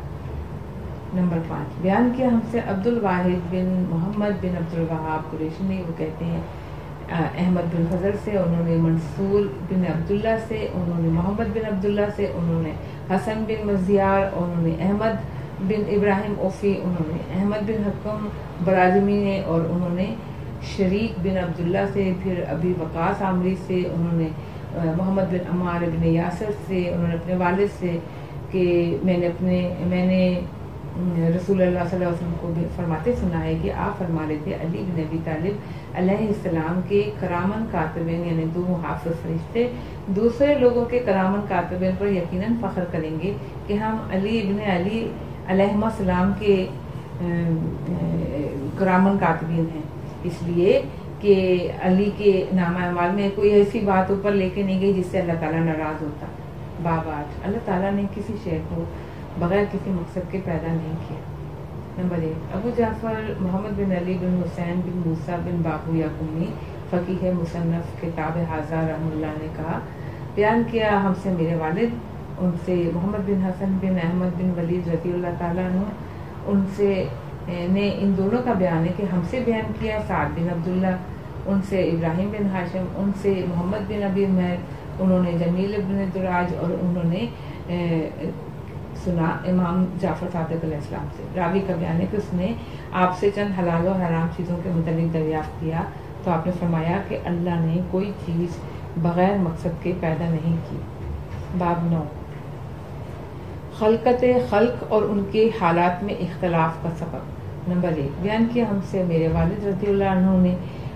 نمبر 5، بیان کیا ہم سے عبد الواحد بن محمد بن عبد الوہاب قریشی نے، وہ کہتے ہیں احمد بن فضل سے، انہوں نے منصور بن عبداللہ سے، انہوں نے محمد بن عبداللہ سے، انہوں نے حسن بن مزیار، انہوں نے احمد بن ابراہیم اوفی، انہوں نے احمد بن حکم براجمی نے، اور انہوں نے شریک بن عبداللہ سے، پھر ابی وقاص عامری سے، انہوں نے محمد بن عمار بن یاسر سے، انہوں نے اپنے والد سے کہ میں نے رسول اللہ صلی اللہ علیہ وسلم کو فرماتے سنا ہے کہ آپ فرما رہے تھے علی بن ابی طالب علیہ السلام کے کرامن کاتبین یعنی 2 محافظ فرشتے دوسرے لوگوں کے کرامن کاتبین پر یقیناً فخر کریں گے کہ ہم علی بن علی علیہ السلام کے کرامن کاتبین ہیں، اس لیے کہ علی کے نامہ اعمال میں کوئی ایسی بات اوپر لے کے نہیں گئی جس سے اللہ تعالیٰ ناراض ہوتا۔ باب 8، اللہ تعالیٰ نے کسی شے کو بغیر کسی مقصد کے پیدا نہیں کیا۔ نمبر 1، ابو جعفر محمد بن علی بن حسین بن موسیٰ بن بابو یعقومی فقیہ مصنف کتاب حاضہ رحمہ اللہ نے کہا بیان کیا ہم سے میرے والد، ان سے محمد بن حسن بن احمد بن ولید رضی اللہ تعالیٰ عنہ، ان سے نے ان دونوں کا بیان ہے کہ ہم سے بیان کیا سعد بن عبداللہ، ان سے ابراہیم بن ہاشم، ان سے محمد بن ابی عمیر، انہوں نے جمیل بن دراج، اور انہوں نے سنا امام جعفر صادق علیہ السلام سے۔ راوی کا بیان ہے کہ اس نے آپ سے چند حلال و حرام چیزوں کے متعلق دریافت کیا تو آپ نے فرمایا کہ اللہ نے کوئی چیز بغیر مقصد کے پیدا نہیں کی۔ باب 9، خلقت خلق اور ان کے حالات میں اختلاف کا سبب۔ نمبر 1، بیان کیا ہم سے میرے والد رضی اللہ عنہ نے،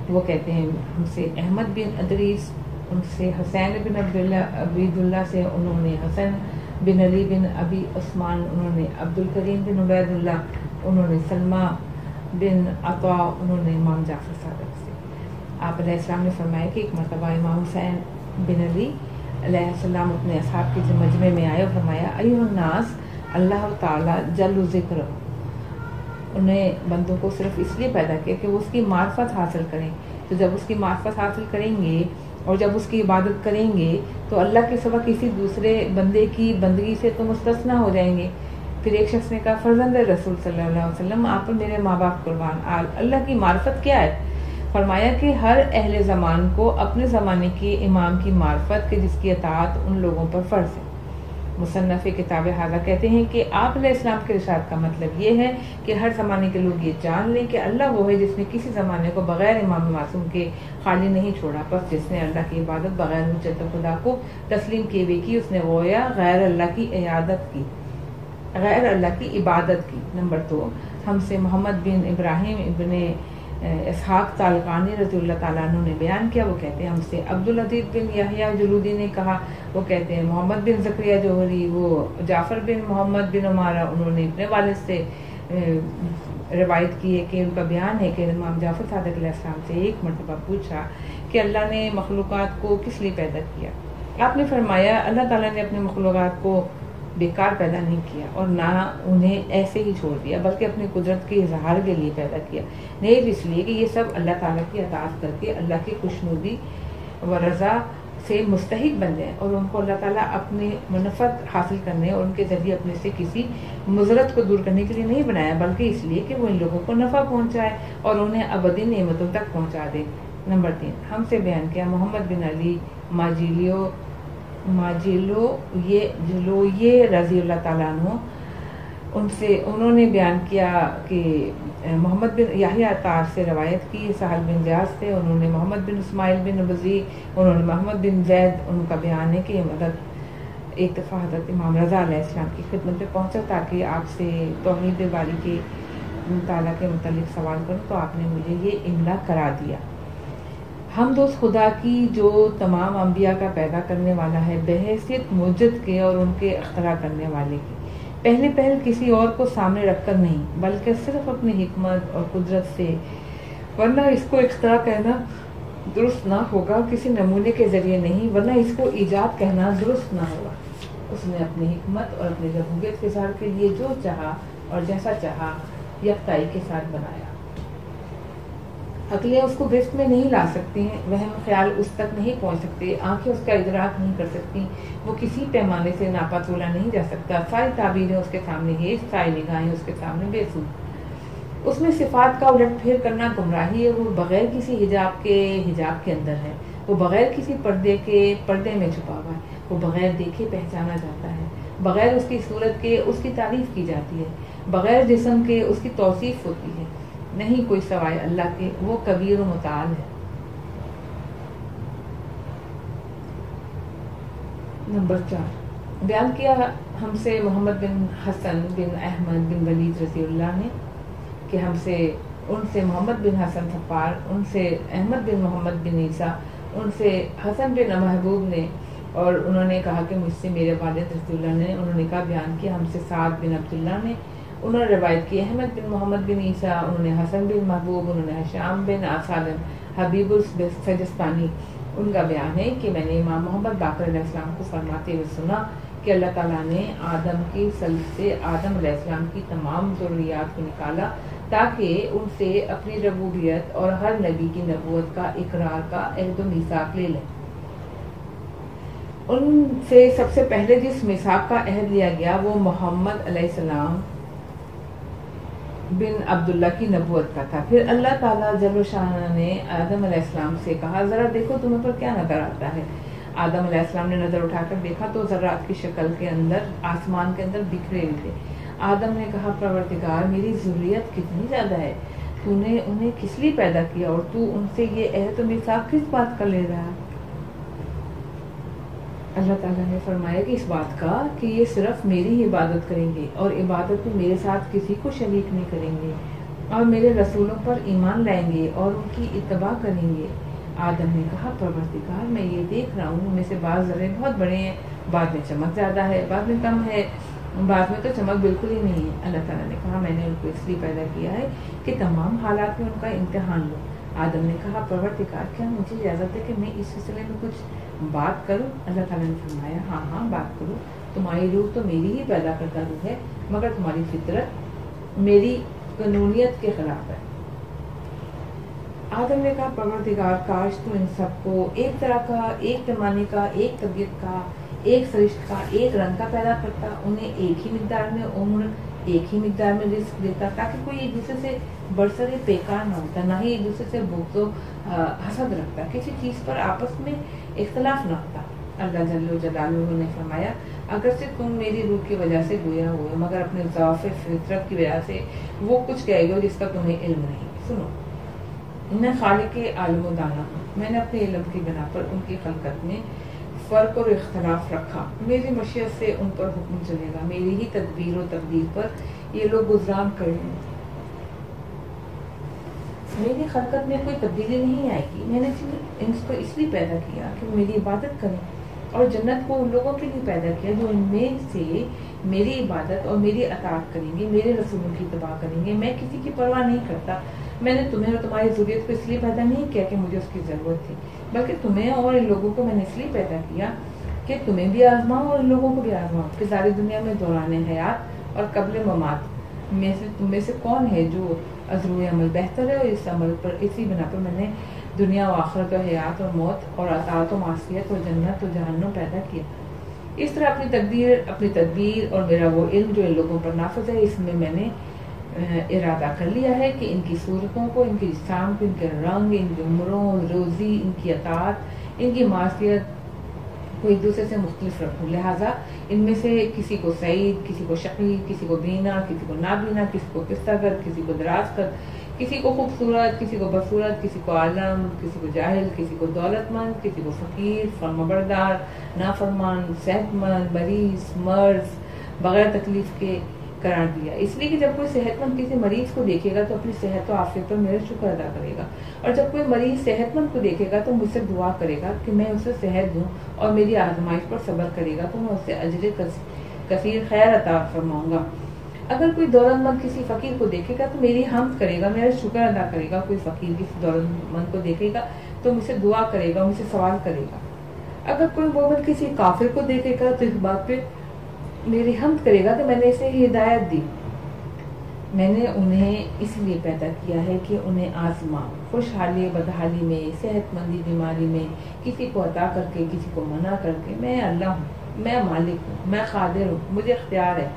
وہ کہتے ہیں ہم سے احمد بن ادریس، ان سے حسین بن عبید اللہ سے، انہوں نے حسن بن علی بن ابی عثمان، انہوں نے عبد الکریم بن عبید اللہ، انہوں نے سلمہ بن عطا، انہوں نے امام جعفر صادق سے۔ آپ علیہ السلام نے فرمایا کہ ایک مرتبہ امام حسین بن علی علیہ السلام اپنے اصحاب کے مجمع میں آئے اور فرمایا ایھا الناس اللہ تعالیٰ جل ذکر، انہیں بندوں کو صرف اس لیے پیدا کیا کہ وہ اس کی معرفت حاصل کریں، تو جب اس کی معرفت حاصل کریں گے اور جب اس کی عبادت کریں گے تو اللہ کے سوا کسی دوسرے بندے کی بندگی سے تو مستثنا ہو جائیں گے۔ پھر ایک شخص نے کہا فرزند رسول صلی اللہ علیہ وسلم آپ پر میرے ماں باپ قربان، اللہ کی معرفت کیا ہے؟ فرمایا کہ ہر اہل زمان کو اپنے زمانے کے امام کی معرفت کے جس کی اطاعت ان لوگوں پر فرض ہے۔ مصنف کتاب حاضہ کہتے ہیں کہ آپ علیہ السلام کے ارشاد کا مطلب یہ ہے کہ ہر زمانے کے لوگ یہ جان لیں کہ اللہ وہ ہے جس نے کسی زمانے کو بغیر امام معصوم کے خالی نہیں چھوڑا، بس جس نے اللہ کی عبادت بغیر حجت خدا کو تسلیم کیے ہوئے کی، اس نے گویا غیر اللہ کی عبادت کی۔ نمبر 2، ہم سے محمد بن ابراہیم ابن اسحاق طالقانی رضی اللہ تعالیٰ عنہ نے بیان کیا، وہ کہتے ہیں ہم سے عبدالعزیز بن یحییٰ جلودی نے کہا، وہ کہتے ہیں محمد بن زکریا جوہری، وہ جعفر بن محمد بن عمارہ، انہوں نے اپنے والد سے روایت کی ہے کہ ان کا بیان ہے کہ امام جعفر صادق علیہ السلام سے ایک مرتبہ پوچھا کہ اللہ نے مخلوقات کو کس لیے پیدا کیا؟ آپ نے فرمایا اللہ تعالیٰ نے اپنے مخلوقات کو بیکار پیدا نہیں کیا اور نہ انہیں ایسے ہی چھوڑ دیا، بلکہ اپنی قدرت کے اظہار کے لیے پیدا کیا، نہیں اس لیے کہ یہ سب اللہ تعالیٰ کی اطاعت کر کے اللہ کی خوشنودی و رضا سے مستحق بن جائیں، اور ان کو اللہ تعالیٰ اپنی منفعت حاصل کرنے اور ان کے ذریعے اپنے سے کسی مضرت کو دور کرنے کے لیے نہیں بنایا، بلکہ اس لیے کہ وہ ان لوگوں کو نفع پہنچائے اور انہیں ابدی نعمتوں تک پہنچا دے۔ نمبر 3، ہم سے بیان کیا محمد بن علی ماجلویہ رضی اللہ تعالیٰ عنہ، انہوں نے بیان کیا کہ محمد بن یحییٰ عطار سے روایت کی، سہل بن زیاد سے، انہوں نے محمد بن اسماعیل بن نبزی، انہوں نے محمد بن زید، ان کا بیان ہے کہ مدد ایک دفعہ حضرت امام رضا علیہ السلام کی خدمت میں پہنچا تاکہ آپ سے توحید باری کے تعالیٰ کے متعلق سوال کروں، تو آپ نے مجھے یہ املا کرا دیا۔ حمد اس خدا کی جو تمام انبیاء کا پیدا کرنے والا ہے، بحیثیت موجد کے اور ان کے اختراع کرنے والے کی، پہل کسی اور کو سامنے رکھ کر نہیں بلکہ صرف اپنی حکمت اور قدرت سے، ورنہ اس کو اختراع کہنا درست نہ ہوگا، کسی نمونے کے ذریعے نہیں، ورنہ اس کو ایجاد کہنا درست نہ ہوگا۔ اس نے اپنی حکمت اور اپنی ربوبیت کے اظہار کے لیے جو چاہا اور جیسا چاہا یکتائی کے ساتھ بنایا۔ عقلیں اس کو گرفت میں نہیں لا سکتی ہیں، وہم خیال اس تک نہیں پہنچ سکتے، آنکھیں اس کا ادراک نہیں کر سکتی، وہ کسی پیمانے سے ناپا تولا نہیں جا سکتا، ساری تعبیریں اس کے سامنے ہیج، ساری نگاہیں اس کے سامنے بے سود۔ اس میں صفات کا الٹ پھیر کرنا گمراہی ہے، وہ بغیر کسی حجاب کے اندر ہے، وہ بغیر کسی پردے میں چھپا ہوا ہے، وہ بغیر دیکھے پہچانا جاتا ہے، بغیر اس کی صورت کے اس کی تعریف کی جاتی ہے، بغیر جسم کے اس کی توصیف ہوتی ہے، نہیں کوئی سوائے اللہ کے، وہ کبیر و متعال ہے۔ نمبر 4، بیان کیا ہم سے محمد بن حسن بن احمد بن ولید رضی اللہ نے کہ ان سے محمد بن حسن صفار، ان سے احمد بن محمد بن عیسیٰ، ان سے حسن بن محبوب نے، اور انہوں نے کہا کہ مجھ سے میرے والد رضی اللہ نے، انہوں نے کہا بیان کیا ہم سے سعد بن عبداللہ نے، انہوں نے روایت کی احمد بن محمد بن عیسیٰ، انہوں نے حسن بن محبوب، انہوں نے حشام بن سالم حبیب السجستانی، ان کا بیان ہے کہ میں نے امام محمد باقر علیہ السلام کو فرماتے ہوئے سنا کہ اللہ تعالیٰ نے آدم کی سلب سے آدم علیہ السلام کی تمام ضروریات کو نکالا تاکہ ان سے اپنی ربوبیت اور ہر نبی کی نبوت کا اقرار کا عہد و میثاق لے لیں۔ ان سے سب سے پہلے جس میثاق کا عہد لیا گیا وہ محمد علیہ السلام بن عبداللہ کی نبوت کا تھا۔ پھر اللہ تعالیٰ جل شانہ نے آدم علیہ السلام سے کہا ذرا دیکھو تمہیں پر کیا نظر آتا ہے۔ آدم علیہ السلام نے نظر اٹھا کر دیکھا تو ذرات کی شکل کے اندر آسمان کے اندر بکھرے ہوئے تھے۔ آدم نے کہا پروردگار میری ضروریت کتنی زیادہ ہے، تو نے انہیں کس لیے پیدا کیا اور تو ان سے یہ عہد و میثاق کس بات کا لے رہا ہے؟ اللہ تعالیٰ نے فرمایا کہ اس بات کا کہ یہ صرف میری ہی عبادت کریں گے اور عبادت میں میرے ساتھ کسی کو شریک نہیں کریں گے اور میرے رسولوں پر ایمان لائیں گے اور ان کی اتباع کریں گے۔ آدم نے کہا پروردگار میں یہ دیکھ رہا ہوں ان میں سے بعض ذرے بہت بڑے ہیں، بعض میں چمک زیادہ ہے، بعض میں کم ہے، بعض میں تو چمک بالکل ہی نہیں ہے۔ اللہ تعالیٰ نے کہا میں نے ان کو اس لیے پیدا کیا ہے کہ تمام حالات میں ان کا امتحان لو۔ آدم نے کہا پروردگار کیا مجھے اجازت ہے کہ میں اس سلسلے میں کچھ بات کروں؟ اللہ تعالیٰ نے فرمایا ہاں بات کرو، تمہاری روح تو میری ہی پیدا کردہ روح ہے مگر تمہاری فطرت میری قانونیت کے خلاف ہے۔ آدم نے کہا پروردگار کاش تو ان سب کو ایک طرح کا، ایک پیمانے کا، ایک طبیعت کا، ایک فرشتہ ایک رنگ کا پیدا کرتا، انہیں ایک ہی مقدار میں عمر، ایک ہی مقدار میں رزق دیتا، تاکہ کوئی ایک دوسرے سے برسر پیکار نہ ہوتا، نہ ہی ایک دوسرے سے بغض و حسد رکھتا، کسی چیز پر آپس میں اختلاف نہ ہوتا۔ اللہ جل جلالہ نے فرمایا اگرچہ تم میری روح کی وجہ سے گویا ہوئے، مگر اپنے ضعف فطرت کی وجہ سے وہ کچھ کہے گا جس کا تمہیں علم نہیں۔ سنو، میں خالق عالم و دانا ہوں، میں نے اپنے علم کی بنا پر ان کی خلقت میں فرق اور اختلاف رکھا، میری مشیت سے ان پر حکم چلے گا، میری ہی تدبیر و تقدیر پر یہ لوگ گزران کریں گے۔ میری خلقت میں کوئی تبدیلی نہیں آئے گی، میں نے ان کو اس لیے پیدا کیا کہ وہ میری عبادت کریں، اور جنت کو ان لوگوں کے لیے پیدا کیا جو ان میں سے میری عبادت اور میری اطاعت کریں گے، میرے رسولوں کی اتباع کریں گے۔ میں کسی کی پرواہ نہیں کرتا، میں نے تمہیں اور تمہاری ذریت کو اس لیے پیدا نہیں کیا کہ مجھے اس کی ضرورت تھی، بلکہ تمہیں اور ان لوگوں کو میں نے اس لیے پیدا کیا کہ تمہیں بھی آزماؤں اور ان لوگوں کو بھی آزماؤں، کہ ساری دنیا میں دوران حیات اور قبل ممات میں سے تم میں سے کون ہے جو ازرو عمل بہتر ہے، اور اس عمل پر اسی بنا پر میں نے دنیا و آخرت و حیات اور موت اور اطاعت و معصیت اور جنت و جہنم پیدا کیا۔ اس طرح اپنی تدبیر اور میرا وہ علم جو ان لوگوں پر نافذ ہے، اس میں نے ارادہ کر لیا ہے کہ ان کی صورتوں کو، ان کے جسام کو، ان کے رنگ، ان کی عمروں، روزی، ان کی اطاعت، ان کی معصیت کو ایک دوسرے سے مختلف رکھوں، لہٰذا ان میں سے کسی کو سعید، کسی کو شقی، کسی کو بینا، کسی کو نابینا، کسی کو پستہ گر، کسی کو دراز کر، کسی کو خوبصورت، کسی کو بدصورت، کسی کو عالم، کسی کو جاہل، کسی کو دولت مند، کسی کو فقیر، فرمانبردار، نافرمان، صحت مند، مریض، مرض، بغیر تکلیف کے قرار دیا، اس لیے کہ جب کوئی صحت مند کسی مریض کو دیکھے گا تو اپنی صحت و عافیت پر میرا شکر ادا کرے گا، اور جب کوئی مریض صحت مند کو دیکھے گا تو مجھ سے دعا کرے گا کہ میں اسے صحت دوں، اور میری آزمائش پر صبر کرے گا تو میں اسے اجر کثیر خیر عطا فرماؤں گا۔ اگر کوئی دولت مند کسی فقیر کو دیکھے گا تو میری حمد کرے گا، میرا شکر ادا کرے گا، کوئی فقیر کسی دولت مند کو دیکھے گا تو مجھ سے دعا کرے گا، مجھ سے سوال کرے گا۔ اگر کوئی مومن کسی کافر کو دیکھے گا تو اس بات پہ میری حمد کرے گا کہ میں نے اسے ہدایت دی، میں نے انہیں اس لیے پیدا کیا ہے کہ انہیں آزما، خوشحالی بدحالی میں، صحت مندی بیماری میں، کسی کو عطا کر کے کسی کو منع کر کے۔ میں اللہ ہوں، میں مالک ہوں، میں قادر ہوں، مجھے اختیار ہے،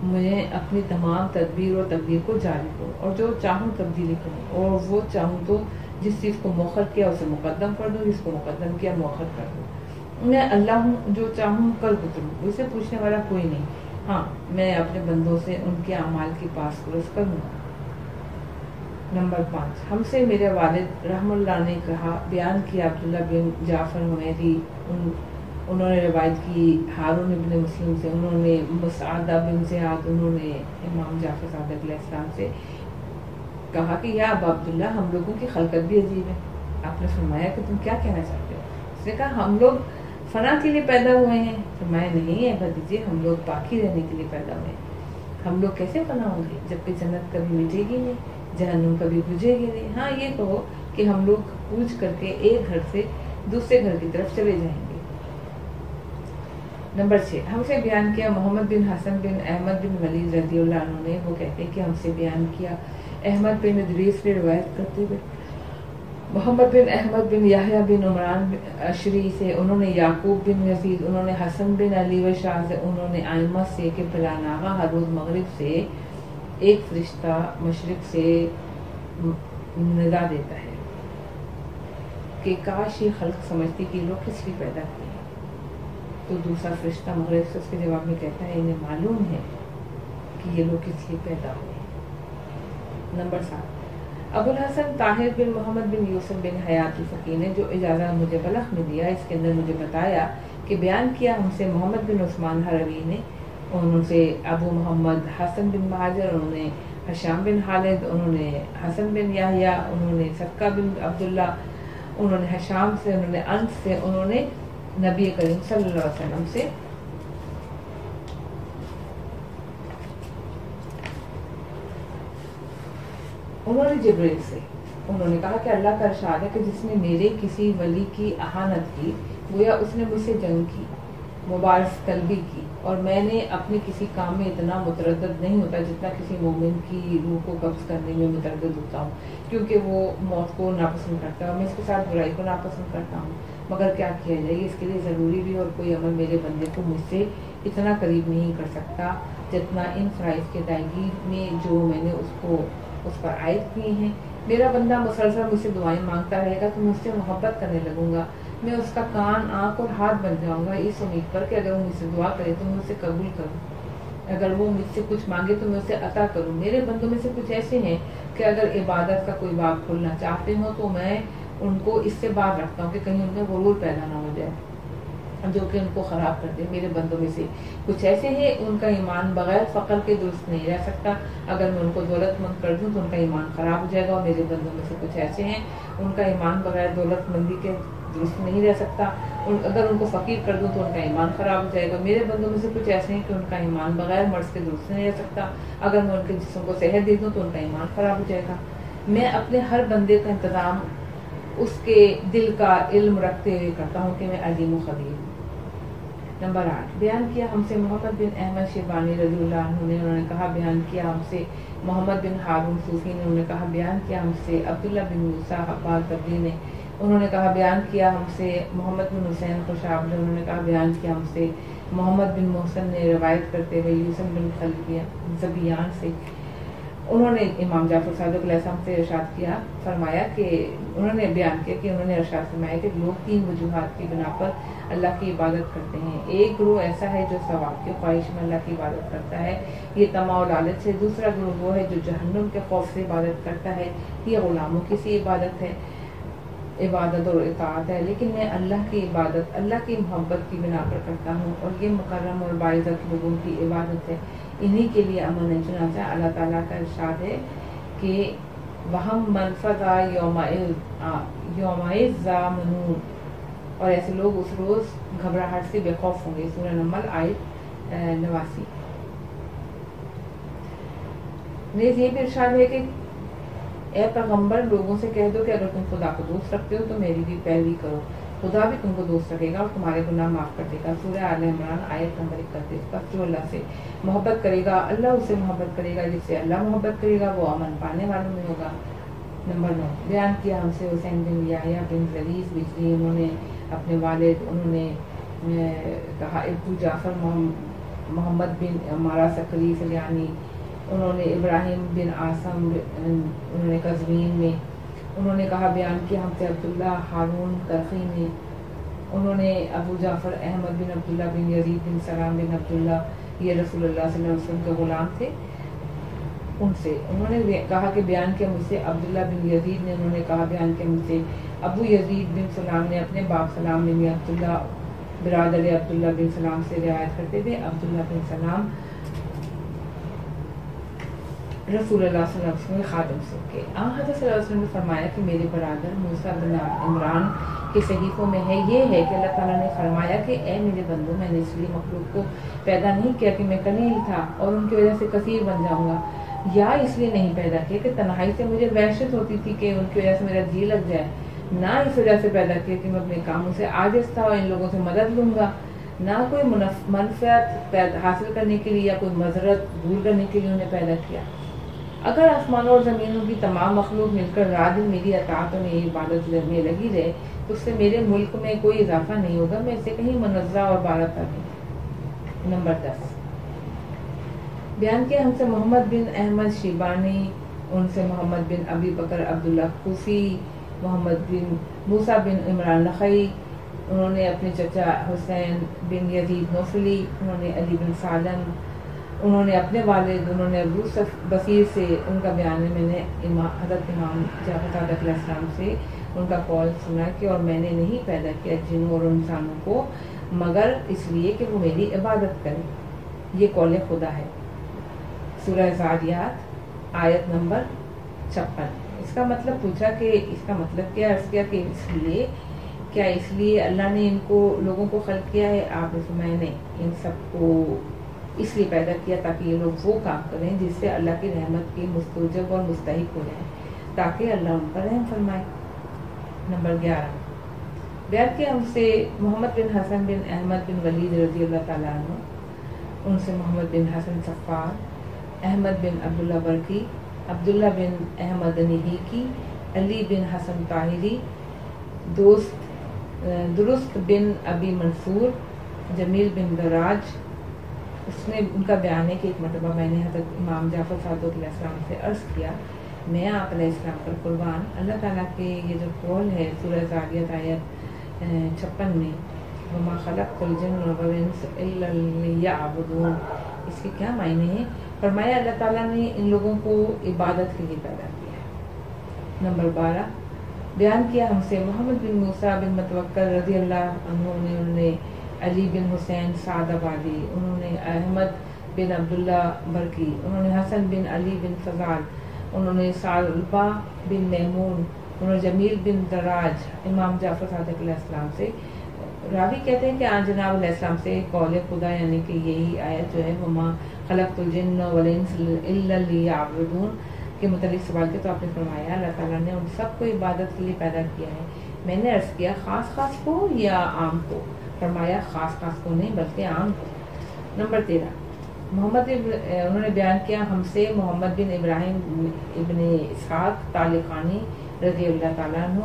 مجھے اپنی تمام تدبیر اور تقدیر کو جاری کروں، اور جو چاہوں تبدیلی کروں، اور وہ چاہوں تو جس چیز کو مؤخر کیا اسے مقدم کر دوں، جس کو مقدم کیا مؤخر کر دوں۔ میں اللہ ہوں، جو چاہوں کر گزروں، اسے پوچھنے والا کوئی نہیں۔ ہاں، میں اپنے بندوں سے ان کے اعمال کی پاس پرس کروں گا۔ نمبر 5، ہم سے میرے والد رحم اللہ نے کہا، بیان کیا عبداللہ بن جعفر حمیدی، انہوں نے روایت کی ہارون ابن مسلم سے، انہوں نے مسعدہ بن زیاد، انہوں نے امام جعفر صادق علیہ السلام سے کہا کہ یا ابا عبداللہ، ہم لوگوں کی خلقت بھی عجیب ہے۔ آپ نے فرمایا کہ تم کیا کہنا چاہتے ہو؟ اس نے کہا ہم لوگ فنا کے لیے پیدا ہوئے ہیں۔ فرمایا نہیں ہے بھتیجے، ہم لوگ باقی رہنے کے لیے پیدا ہوئے ہیں۔ ہم لوگ کیسے فنا ہوں گے جبکہ جنت کبھی مٹے گی نہیں، جہنم کبھی بجھے گی نہیں۔ ہاں یہ کہو کہ ہم لوگ کوچ کر کے ایک گھر سے دوسرے گھر کی طرف چلے جائیں گے۔ نمبر 6، ہم سے بیان کیا محمد بن حسن بن احمد بن ولید رضی اللہ عنہ نے، وہ کہتے ہیں کہ ہم سے بیان کیا احمد بن ادریس نے روایت کرتے ہوئے محمد بن احمد بن یحییٰ بن عمران اشری سے، انہوں نے یعقوب بن یزید، انہوں نے حسن بن علی و شاہ سے، انہوں نے ائمہ سے کہ بلاناغہ ہر روز مغرب سے ایک فرشتہ مشرق سے ندا دیتا ہے کہ کاش یہ خلق سمجھتی کہ لوگ کس لیے پیدا کیے ہیں، تو دوسرا فرشتہ مغرب سے اس کے جواب میں کہتا ہے انہیں معلوم ہے کہ یہ لوگ کس لیے پیدا ہوئے ہیں۔ نمبر 7، ابو الحسن طاہر بن محمد بن یوسف بن حیات الفقی نے جو اجازہ مجھے بلخ میں دیا، اس کے اندر مجھے بتایا کہ بیان کیا ہم سے محمد بن عثمان حروی نے، انہوں سے ابو محمد حسن بن مہاجر، انہوں نے حشام بن خالد، انہوں نے حسن بن یحییٰ، انہوں نے صدقہ بن عبداللہ، انہوں نے حشام سے، انہوں نے انس سے، انہوں نے نبی کریم صلی اللہ علیہ وسلم سے انہوں نے جبریل سے، انہوں نے کہا کہ اللہ کا ارشاد ہے کہ جس نے میرے کسی ولی کی اہانت کی گویا اس نے مجھ سے جنگ کی، مبارز طلبی کی، اور میں نے اپنے کسی کام میں اتنا متردد نہیں ہوتا جتنا کسی مومن کی روح کو قبض کرنے میں متردد ہوتا ہوں، کیونکہ وہ موت کو ناپسند کرتا ہے اور میں اس کے ساتھ برائی کو ناپسند کرتا ہوں۔ مگر کیا کیا جائے، اس کے لیے ضروری بھی، اور کوئی عمل میرے بندے کو مجھ سے اتنا قریب نہیں کر سکتا جتنا ان فرائض کے ادائیگی میں جو میں نے اس پر عائد کیے ہیں۔ میرا بندہ مسلسل مجھ سے دعائیں مانگتا رہے گا تو مجھ سے محبت کرنے لگوں گا، میں اس کا کان، آنکھ اور ہاتھ بن جاؤں گا، اس امید پر کہ اگر وہ مجھ سے دعا کرے تو میں اسے قبول کروں، اگر وہ مجھ سے کچھ مانگے تو میں اسے عطا کروں۔ میرے بندوں میں سے کچھ ایسے ہیں کہ اگر عبادت کا کوئی باب کھولنا چاہتے ہوں تو میں ان کو اس سے باہر رکھتا ہوں کہ کہیں ان میں غرور پیدا نہ ہو جائے جو کہ ان کو خراب کر دے۔ میرے بندوں میں سے کچھ ایسے ہیں ان کا ایمان بغیر فقر کے درست نہیں رہ سکتا، اگر میں ان کو دولت مند کر دوں تو ان کا ایمان خراب ہو جائے گا، اور میرے بندوں میں سے کچھ ایسے ہیں ان کا ایمان بغیر دولت مندی کے درست نہیں رہ سکتا، اگر ان کو فقیر کر دوں تو ان کا ایمان خراب ہو جائے گا۔ میرے بندوں میں سے کچھ ایسے ہیں کہ ان کا ایمان بغیر مرض کے درست نہیں رہ سکتا، اگر میں ان کے جسم کو صحت دے دوں تو ان کا ایمان خراب ہو جائے گا۔ میں اپنے ہر بندے کا انتظام اس کے دل کا علم رکھتے ہوئے کرتا ہوں کہ میں علیم و خبیر ہوں۔ نمبر 8، بیان کیا ہم سے محمد بن احمد شیبانی رضی اللہ عنہ نے، انہوں نے کہا بیان کیا ہم سے محمد بن ہارون صوفی نے، انہوں نے کہا بیان کیا ہم سے عبداللہ بن موسیٰ حبال تبری نے، انہوں نے کہا بیان کیا ہم سے محمد بن حسین خوشاب نے، انہوں نے کہا بیان کیا ہم سے محمد بن محسن نے، روایت کرتے ہوئے یوسف بن زبیان سے، انہوں نے امام جعفر صادق علیہ السلام سے ارشاد کیا، فرمایا کہ انہوں نے بیان کیا کہ انہوں نے ارشاد فرمایا کہ لوگ 3 وجوہات کی بنا پر اللہ کی عبادت کرتے ہیں۔ ایک گروہ ایسا ہے جو ثواب کی خواہش میں اللہ کی عبادت کرتا ہے، یہ طمع و لالچ سے۔ دوسرا گروہ وہ ہے جو جہنم کے خوف سے عبادت کرتا ہے، یہ غلاموں کی سی عبادت ہے، عبادت اور اطاعت ہے۔ لیکن میں اللہ کی عبادت اللہ کی محبت کی بنا پر کرتا ہوں، اور یہ مکرم اور باعزت لوگوں کی عبادت ہے، انہی کے لیے امن ہے۔ چنانچہ اللہ تعالیٰ کا ارشاد ہے کہ وَهُمْ مَنْ فَزَعَ يَوْمَئِذٍ ضَامِنُونَ، اور ایسے لوگ اس روز گھبراہٹ سے بے خوف ہوں گے۔ سورہ نمل آیت 89۔ نیز یہ بھی ارشاد ہے کہ اے پیغمبر لوگوں سے کہہ دو کہ اگر تم خدا کو دوست رکھتے ہو تو میری بھی پیروی کرو، خدا بھی تم کو دوست رکھے گا اور تمہارے گناہ معاف کر دے گا۔ سورہ آل عمران آیت نمبر 31۔ بس جو اللہ سے محبت کرے گا اللہ اسے محبت کرے گا، جس سے اللہ محبت کرے گا وہ امن پانے والوں میں ہوگا۔ نمبر 9، بیان کیا ہم سے حسین بن یحییٰ بن زریز بجلی، انہوں نے اپنے والد، انہوں نے کہا ابو جعفر محمد بن عمارہ سکری سلیانی، انہوں نے ابراہیم بن عاصم، انہوں نے قزوین میں، انہوں نے کہا بیان کیا ہم سے عبداللہ ہارون کرخی نے، انہوں نے ابو جعفر احمد بن عبداللہ بن یزید بن سلام بن عبداللہ، یہ رسول اللہ صلی اللہ علیہ وسلم کے غلام تھے، ان سے انہوں نے کہا کہ بیان کیا مجھ سے عبداللہ بن یزید نے، انہوں نے کہا بیان کیا مجھ سے ابو یزید بن سلام نے اپنے باپ سلام نے عبداللہ برادر عبداللہ بن سلام سے روایت کرتے تھے۔ عبداللہ بن سلام رسول اللہ صلی اللہ علیہ وسلم کے خادم سے کہ حضرت صلی اللہ علیہ وسلم نے فرمایا کہ میرے برادر موسیٰ بن عمران کے صحیفوں میں ہے، یہ ہے کہ اللہ تعالیٰ نے فرمایا کہ اے میرے بندو میں نے اس لیے مخلوق کو پیدا نہیں کیا کہ میں قلیل تھا اور ان کی وجہ سے کثیر بن جاؤں گا، یا اس لیے نہیں پیدا کیا کہ تنہائی سے مجھے وحشت ہوتی تھی کہ ان کی وجہ سے میرا جی لگ جائے، نہ اس وجہ سے پیدا کیا کہ میں اپنے کاموں سے عاجز تھا اور ان لوگوں سے مدد لوں گا، نہ کوئی منفعت حاصل کرنے کے لیے یا کوئی مضرت دور کرنے کے لیے انہیں پیدا کیا۔ اگر آسمانوں اور زمینوں کی تمام مخلوق مل کر رات دن میری اطاعت اور میری عبادت میں لگی رہے تو اس سے میرے ملک میں کوئی اضافہ نہیں ہوگا، میں اسے کہیں منزہ اور بارہ نہیں۔ نمبر 10، بیان کیا ہم سے محمد بن احمد شیبانی، ان سے محمد بن ابی بکر عبداللہ کوفی، محمد بن موسیٰ بن عمران نخعی، انہوں نے اپنے چچا حسین بن یزید نوفلی، انہوں نے علی بن سالم، انہوں نے اپنے والد، انہوں نے ابو بصیر سے، ان کا بیان ہے میں نے حضرت امام جعفر صادق علیہ السلام سے ان کا قول سنا کہ اور میں نے نہیں پیدا کیا جنوں اور انسانوں کو مگر اس لیے کہ وہ میری عبادت کریں، یہ قول خدا ہے۔ سورہ زاریات آیت نمبر 56۔ اس کا مطلب پوچھا کہ اس کا مطلب کیا، عرض کیا کہ اس لیے اللہ نے ان کو لوگوں کو خلق کیا ہے؟ آپ نے فرمایا نہیں، ان سب کو اس لیے پیدا کیا تاکہ یہ لوگ وہ کام کریں جس سے اللہ کی رحمت کی مستوجب اور مستحق ہو جائیں، تاکہ اللہ ان پر رحم فرمائے۔ نمبر 11، بیان کیا ہم سے محمد بن حسن بن احمد بن ولید رضی اللہ تعالیٰ عنہ، ان سے محمد بن حسن صفار، احمد بن عبداللہ برقی، عبداللہ بن احمد نہیکی، علی بن حسن طاہری، درست بن ابی منصور، جمیل بن دراج۔ اس نے ان کا بیان ہے کہ ایک مرتبہ میں نے حضرت امام جعفر صادق علیہ السلام سے عرض کیا، میں آپ علیہ السلام پر قربان، اللہ تعالیٰ کے یہ جو قول ہے سورہ زاریات آیت 56 میں، وما خلقت الجن والانس الا لیعبدون، اس کے کیا معنی ہیں؟ فرمایا اللہ تعالیٰ نے ان لوگوں کو عبادت کے لیے پیدا کیا ہے۔ نمبر 12 بیان کیا ہم سے محمد بن موسیٰ بن متوکل رضی اللہ عنہ نے، انہوں نے علی بن حسین سعد آبادی، انہوں نے احمد بن عبداللہ برقی، انہوں نے حسن بن علی بن فضال، انہوں نے ثعلبہ بن میمون، انہوں نے جمیل بن دراج امام جعفر صادق علیہ السلام سے، راوی کہتے ہیں کہ آن جناب علیہ السلام سے قول خدا یعنی کہ یہی آیت جو ہے وما خلقت الجن والانس الا لیعبدون کے متعلق سوال کے، تو آپ نے فرمایا اللہ تعالیٰ نے ان سب کو عبادت کے لیے پیدا کیا ہے۔ میں نے عرض کیا خاص کو یا عام کو؟ فرمایا خاص کو نہیں بلکہ عام کو۔ نمبر 13 انہوں نے بیان کیا ہم سے محمد بن ابراہیم ابن اسحاق طالقانی رضی اللہ تعالیٰ عنہ،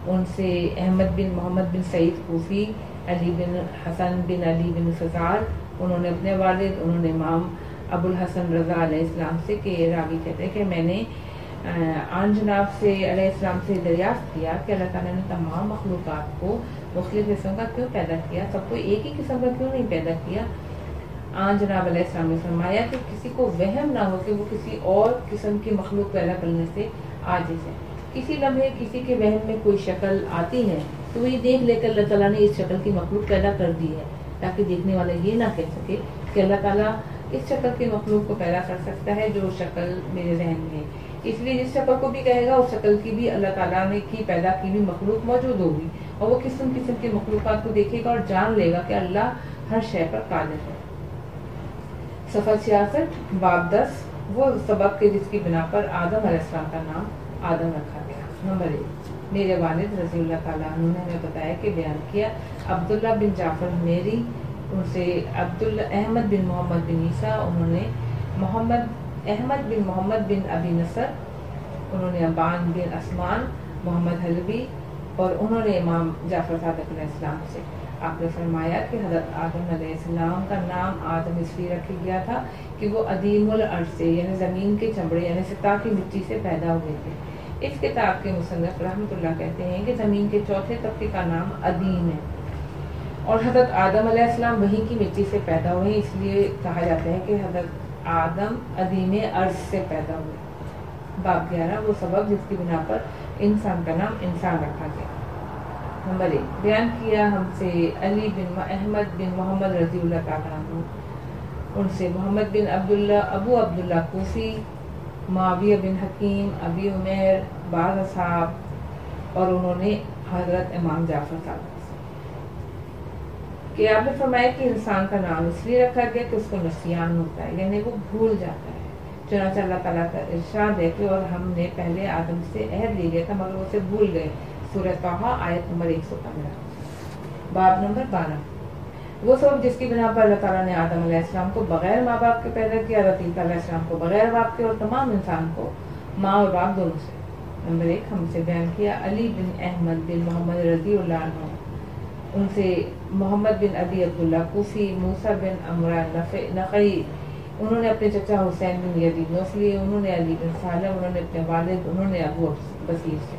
ان سے احمد بن محمد بن سعید کوفی، علی بن حسن بن علی بن فضال، انہوں نے اپنے والد انہوں نے امام ابو الحسن رضا علیہ السلام سے، کہ راوی کہتے ہیں کہ میں نے آن جناب سے علیہ السلام سے دریافت کیا کہ اللہ تعالیٰ نے تمام مخلوقات کو مختلف قسم کا کیوں پیدا کیا، سب کو ایک ہی قسم کا کیوں نہیں پیدا کیا؟ آن جناب علیہ السلام نے فرمایا کہ کسی کو وہم نہ ہو کہ وہ کسی اور قسم کی مخلوق پیدا کرنے سے عاجز ہے۔ کسی لمحے کسی کے وہم میں کوئی شکل آتی ہے تو وہی دیکھ لے کر اللہ تعالیٰ نے اس شکل کی مخلوق پیدا کر دی ہے، تاکہ دیکھنے والا یہ نہ کہہ سکے کہ اللہ تعالیٰ اس شکل کی مخلوق کو پیدا کر سکتا ہے جو شکل میرے ذہن میں ہے۔ اس لیے جس شکل کو بھی کہے گا اس شکل کی بھی اللہ تعالیٰ نے کی پیدا کی بھی مخلوق موجود ہوگی، اور وہ قسم کی مخلوقات کو دیکھے گا اور جان لے گا کہ اللہ ہر شے پر قادر ہے۔ صفحہ 66 باب 10 وہ سبب کے جس کی بنا پر آدم علیہ السلام کا نام آدم رکھا گیا۔ نمبر 1 میرے والد رضی اللہ تعالیٰ عنہ نے ہمیں بتایا کہ بیان کیا عبداللہ بن جعفر میری، ان سے احمد بن محمد بن عیسیٰ، انہوں نے احمد بن محمد بن ابی نصر، انہوں نے ابان بن عثمان محمد حلبی، اور انہوں نے امام جعفر صادق علیہ السلام سے، آپ نے فرمایا کہ حضرت آدم علیہ السلام کا نام آدم اس لیے رکھا گیا تھا کہ وہ عدیم الارض سے یعنی زمین کے چمڑے یعنی سطح کی مٹی سے پیدا ہوئے تھے۔ اس کتاب کے مصنف رحمۃ اللہ کہتے ہیں کہ زمین کے چوتھے طبقے کا نام عدیم ہے، اور حضرت آدم علیہ السلام وہیں کی مٹی سے پیدا ہوئے، اس لیے کہا جاتا ہے کہ حضرت آدم عدیم ارض سے پیدا ہوئے۔ باب 11 وہ سبب جس کی بنا پر انسان کا نام انسان رکھا گیا۔ نمبر 1 بیان کیا ہم سے علی بن احمد بن محمد رضی اللہ تعالیٰ عنہ، ان سے محمد بن عبداللہ ابو عبداللہ کوفی، معاویہ بن حکیم، ابی عمیر، بعض اصحاب، اور انہوں نے حضرت امام جعفر صادق سے، کہ آپ نے فرمایا کہ انسان کا نام اس لیے رکھا گیا کہ اس کو نسیان ہوتا ہے یعنی وہ بھول جاتا ہے، چنانچہ اللہ تعالیٰ کا ارشاد ہے کہ اور ہم نے پہلے آدم سے عہد لے لیا تھا مگر اسے بھول گئے، سورہ طٰہٰ آیت نمبر 115۔ باب نمبر 12 وہ سبب جس کی بنا پر اللہ تعالیٰ نے آدم علیہ السلام کو بغیر ماں باپ کے پیدا کیا، حضرت عیسیٰ علیہ السلام کو بغیر باپ کے، اور تمام انسان کو ماں اور باپ دونوں سے۔ نمبر 1 ہم سے بیان کیا علی بن احمد بن محمد رضی اللہ عنہ، ان سے محمد بن ابی عبداللہ کوفی، موسیٰ بن عمران نخعی، انہوں نے اپنے چچا حسین بن یزید نوفلی، انہوں نے علی بن سالم، انہوں نے اپنے والد انہوں نے ابو بصیر سے۔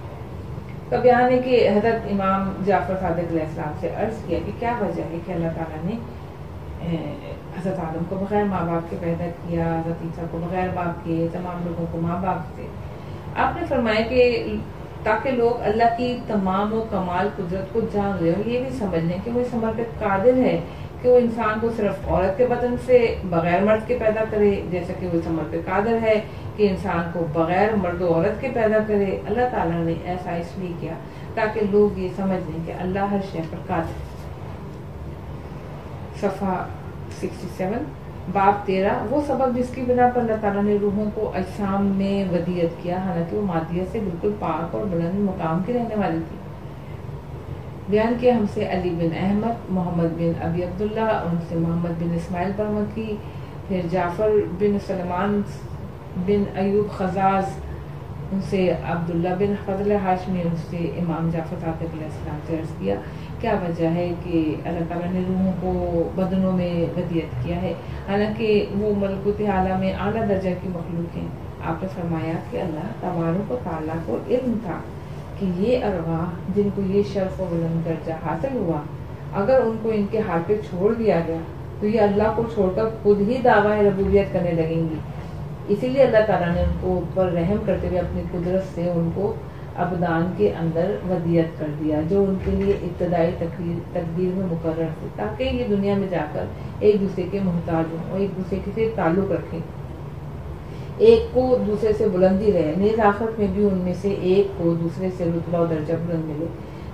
کا بیان ہے کہ حضرت امام جعفر صادق علیہ السلام سے عرض کیا کہ کیا وجہ ہے کہ اللہ تعالیٰ نے حضرت آدم کو بغیر ماں باپ کے پیدا کیا، حضرت عیسیٰ کو بغیر باپ کے، تمام لوگوں کو ماں باپ سے۔ آپ نے فرمایا کہ تاکہ لوگ اللہ کی تمام و کمال قدرت کو جان لیں اور یہ بھی سمجھ لیں کہ وہ اس عمل پہ قادر ہے کہ وہ انسان کو صرف عورت کے بدن سے بغیر مرد کے پیدا کرے، جیسا کہ وہ اس عمل پہ قادر ہے کہ انسان کو بغیر مرد و عورت کے پیدا کرے۔ اللہ تعالیٰ نے ایسا اس لیے کیا تاکہ لوگ یہ سمجھ لیں کہ اللہ ہر شے پر قادر ہے۔ صفحہ 67 باب 13 وہ سبب جس کی بنا پر اللہ تعالیٰ نے روحوں کو اجسام میں ودیعت کیا، حالانکہ وہ مادیت سے بالکل پاک اور بلند مقام کی رہنے والی تھی۔ بیان کیا ہم سے علی بن احمد، محمد بن ابی عبداللہ، ان سے محمد بن اسماعیل برمکی، پھر جعفر بن سلمان بن ایوب خزاز، ان سے عبداللہ بن فضل ہاشمی، ان سے امام جعفر صادق علیہ السلام سے عرض کیا کیا وجہ ہے کہ اللہ تعالیٰ نے روحوں کو بدنوں میں ودیت کیا ہے، حالانکہ وہ ملکوت اعلیٰ میں اعلیٰ درجہ کی مخلوق ہیں؟ آپ نے فرمایا کہ اللہ تبارک و تعالیٰ کو علم تھا کہ یہ ارواح جن کو یہ شرف و بلند درجہ حاصل ہوا، اگر ان کو ان کے حال پہ چھوڑ دیا گیا تو یہ اللہ کو چھوڑ کر خود ہی دعویٰ ربوبیت کرنے لگیں گی۔ اسی لیے اللہ تعالیٰ نے ان کو اوپر رحم کرتے ہوئے اپنی قدرت سے ان کو ابدان کے اندر ودیت کر دیا، جو ان کے لیے ابتدائی تقدیر میں مقرر تھی، تاکہ یہ دنیا میں جا کر ایک دوسرے کے محتاج ہوں اور ایک دوسرے سے تعلق رکھیں، ایک کو دوسرے سے بلندی رہے، نیز آخرت میں بھی ان میں سے ایک کو دوسرے سے رتبہ و درجہ بلند ملے۔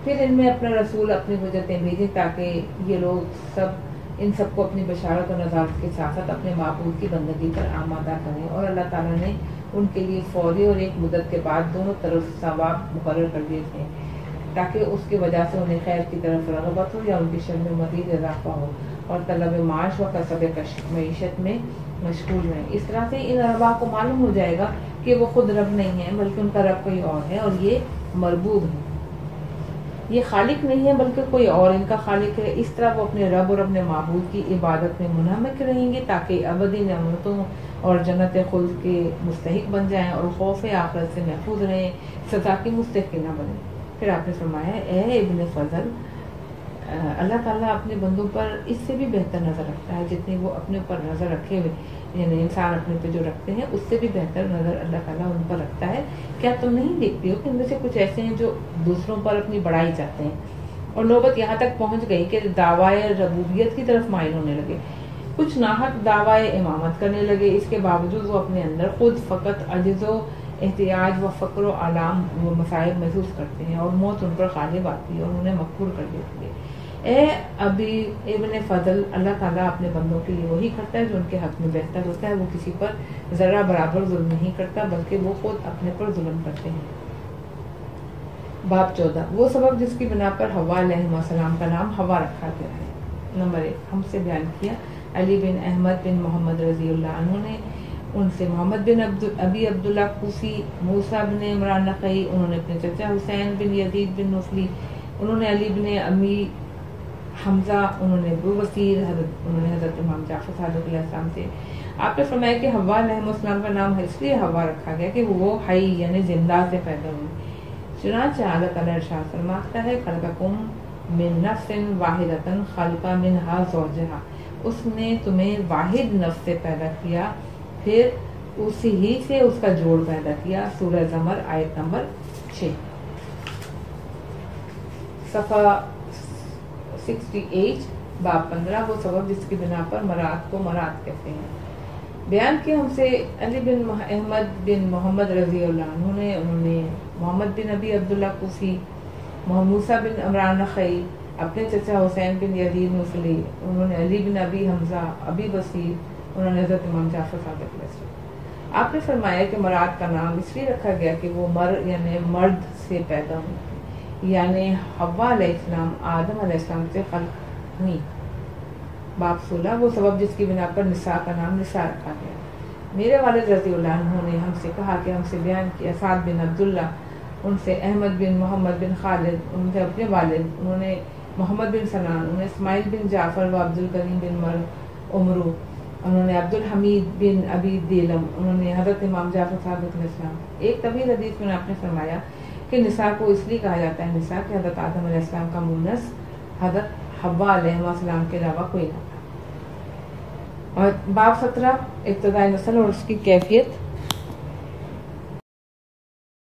پھر ان میں اپنا رسول اپنی حجتیں بھیجیں تاکہ یہ لوگ ان سب کو اپنی بشارت و نذارت کے ساتھ ساتھ اپنے معبود کی بندگی پر آمادہ کریں، اور اللہ تعالیٰ نے ان کے لیے فوری اور ایک مدت کے بعد دونوں طرف ثواب مقرر کر دیے تھے، تاکہ اس کی وجہ سے انہیں خیر کی طرف رغبت ہو یا ان کی شر میں مزید اضافہ ہو اور طلب معاش و کسب معیشت میں مشغول رہیں۔ اس طرح سے ان ارواح کو معلوم ہو جائے گا کہ وہ خود رب نہیں ہے بلکہ ان کا رب کوئی اور ہے، اور یہ مربوب ہے، یہ خالق نہیں ہے بلکہ کوئی اور ان کا خالق ہے۔ اس طرح وہ اپنے رب اور اپنے معبود کی عبادت میں منہمک رہیں گے تاکہ ابدی نعمتوں اور جنت خلد کے مستحق بن جائیں اور خوف آخرت سے محفوظ رہیں، سزا کی مستحق نہ بنیں۔ پھر آپ نے فرمایا اے ابن فضل، اللہ تعالیٰ اپنے بندوں پر اس سے بھی بہتر نظر رکھتا ہے جتنی وہ اپنے اوپر نظر رکھے ہوئے، یعنی انسان اپنے پہ جو رکھتے ہیں اس سے بھی بہتر نظر اللہ تعالیٰ ان پر رکھتا ہے۔ کیا تم نہیں دیکھتے ہو کہ ان میں سے کچھ ایسے ہیں جو دوسروں پر اپنی بڑائی چاہتے ہیں، اور نوبت یہاں تک پہنچ گئی کہ دعوی ربوبیت کی طرف مائل ہونے لگے، کچھ ناحق دعوی امامت کرنے لگے، اس کے باوجود وہ اپنے اندر خود فقط عجز و احتیاج و فقر و آلام و مصائب محسوس کرتے ہیں، اور موت ان پر غالب آتی ہے اور انہیں مقبول کر دیتی ہے۔ اے ابی ابن فضل، اللہ تعالیٰ اپنے بندوں کے لیے وہی کرتا ہے جو ان کے حق میں بہتر ہوتا ہے، وہ کسی پر ذرا برابر ظلم نہیں کرتا بلکہ وہ خود اپنے پر ظلم کرتے ہیں۔ باب 14، وہ سبب جس کی بنا پر حوا علیہ السلام کا نام حوا رکھا گیا ہے۔ نمبر 1، ہم سے بیان کیا علی بن احمد بن محمد رضی اللہ عنہ نے، ان سے محمد بن ابی عبداللہ کوفی، موسیٰ بن عمران نخعی، انہوں نے اپنے چچا حسین بن یزید بن نفلی، انہوں نے علی بن امی حمزہ، انہوں نے ابو بصیر، انہوں نے حضرت امام جعفر صادق علیہ السلام سے آپ نے فرمایا کہ حوا علیہ السلام کا نام اس لیے حوا رکھا گیا کہ وہ حی یعنی زندہ سے پیدا ہوئی۔ چنانچہ اللہ تعالیٰ ارشاد فرماتا ہے خلقکم من نفس واحدۃ خلق منہا زوجہا، اس نے تمہیں واحد نفس سے پیدا کیا، پھر اسی ہی سے اس کا جوڑ پیدا کیا۔ سورہ زمر آیت نمبر 6، صفحہ 68، باب 15، وہ سبب جس کی بنا پر مراد کو مراد کہتے ہیں۔ بیان کیا ہم سے علی بن احمد بن محمد رضی اللہ عنہ نے، انہوں نے محمد بن ابی عبداللہ کوفی، موسیٰ بن عمران نخعی، اپنے چچا حسین بن یزید نفلی، انہوں نے علی بن ابی حمزہ، ابی بصیر، انہوں نے حضرت امام جعفر صادق علیہ السلام۔ آپ نے فرمایا کہ مراد کا نام اس لیے رکھا گیا کہ وہ یعنی مرد سے پیدا ہوئی، یعنی حوا علیہ السلام آدم علیہ السلام سے خلق ہوئی۔ باب 16، وہ سبب جس کی بنا پر نساء کا نام نساء رکھا گیا۔ میرے والد رضی اللہ عنہ نے ہم سے کہا کہ ہم سے بیان کیا سعد بن عبداللہ، ان سے احمد بن محمد بن خالد، ان سے اپنے والد، انہوں نے محمد بن سنان، انہوں نے اسماعیل بن جعفر و عبد الکریم بن عمرو، انہوں نے عبد الحمید بن ابی دیلم، انہوں نے حضرت امام جعفر صادق علیہ السلام۔ ایک طویل حدیث میں آپ نے فرمایا کہ نساء کو اس لیے کہا جاتا ہے نساء کہ حضرت آدم علیہ السلام کا مونس حضرت حوا علیہ السلام کے علاوہ کوئی نہ تھا۔ اور باب 17، ابتدائی نسل اور اس کی کیفیت۔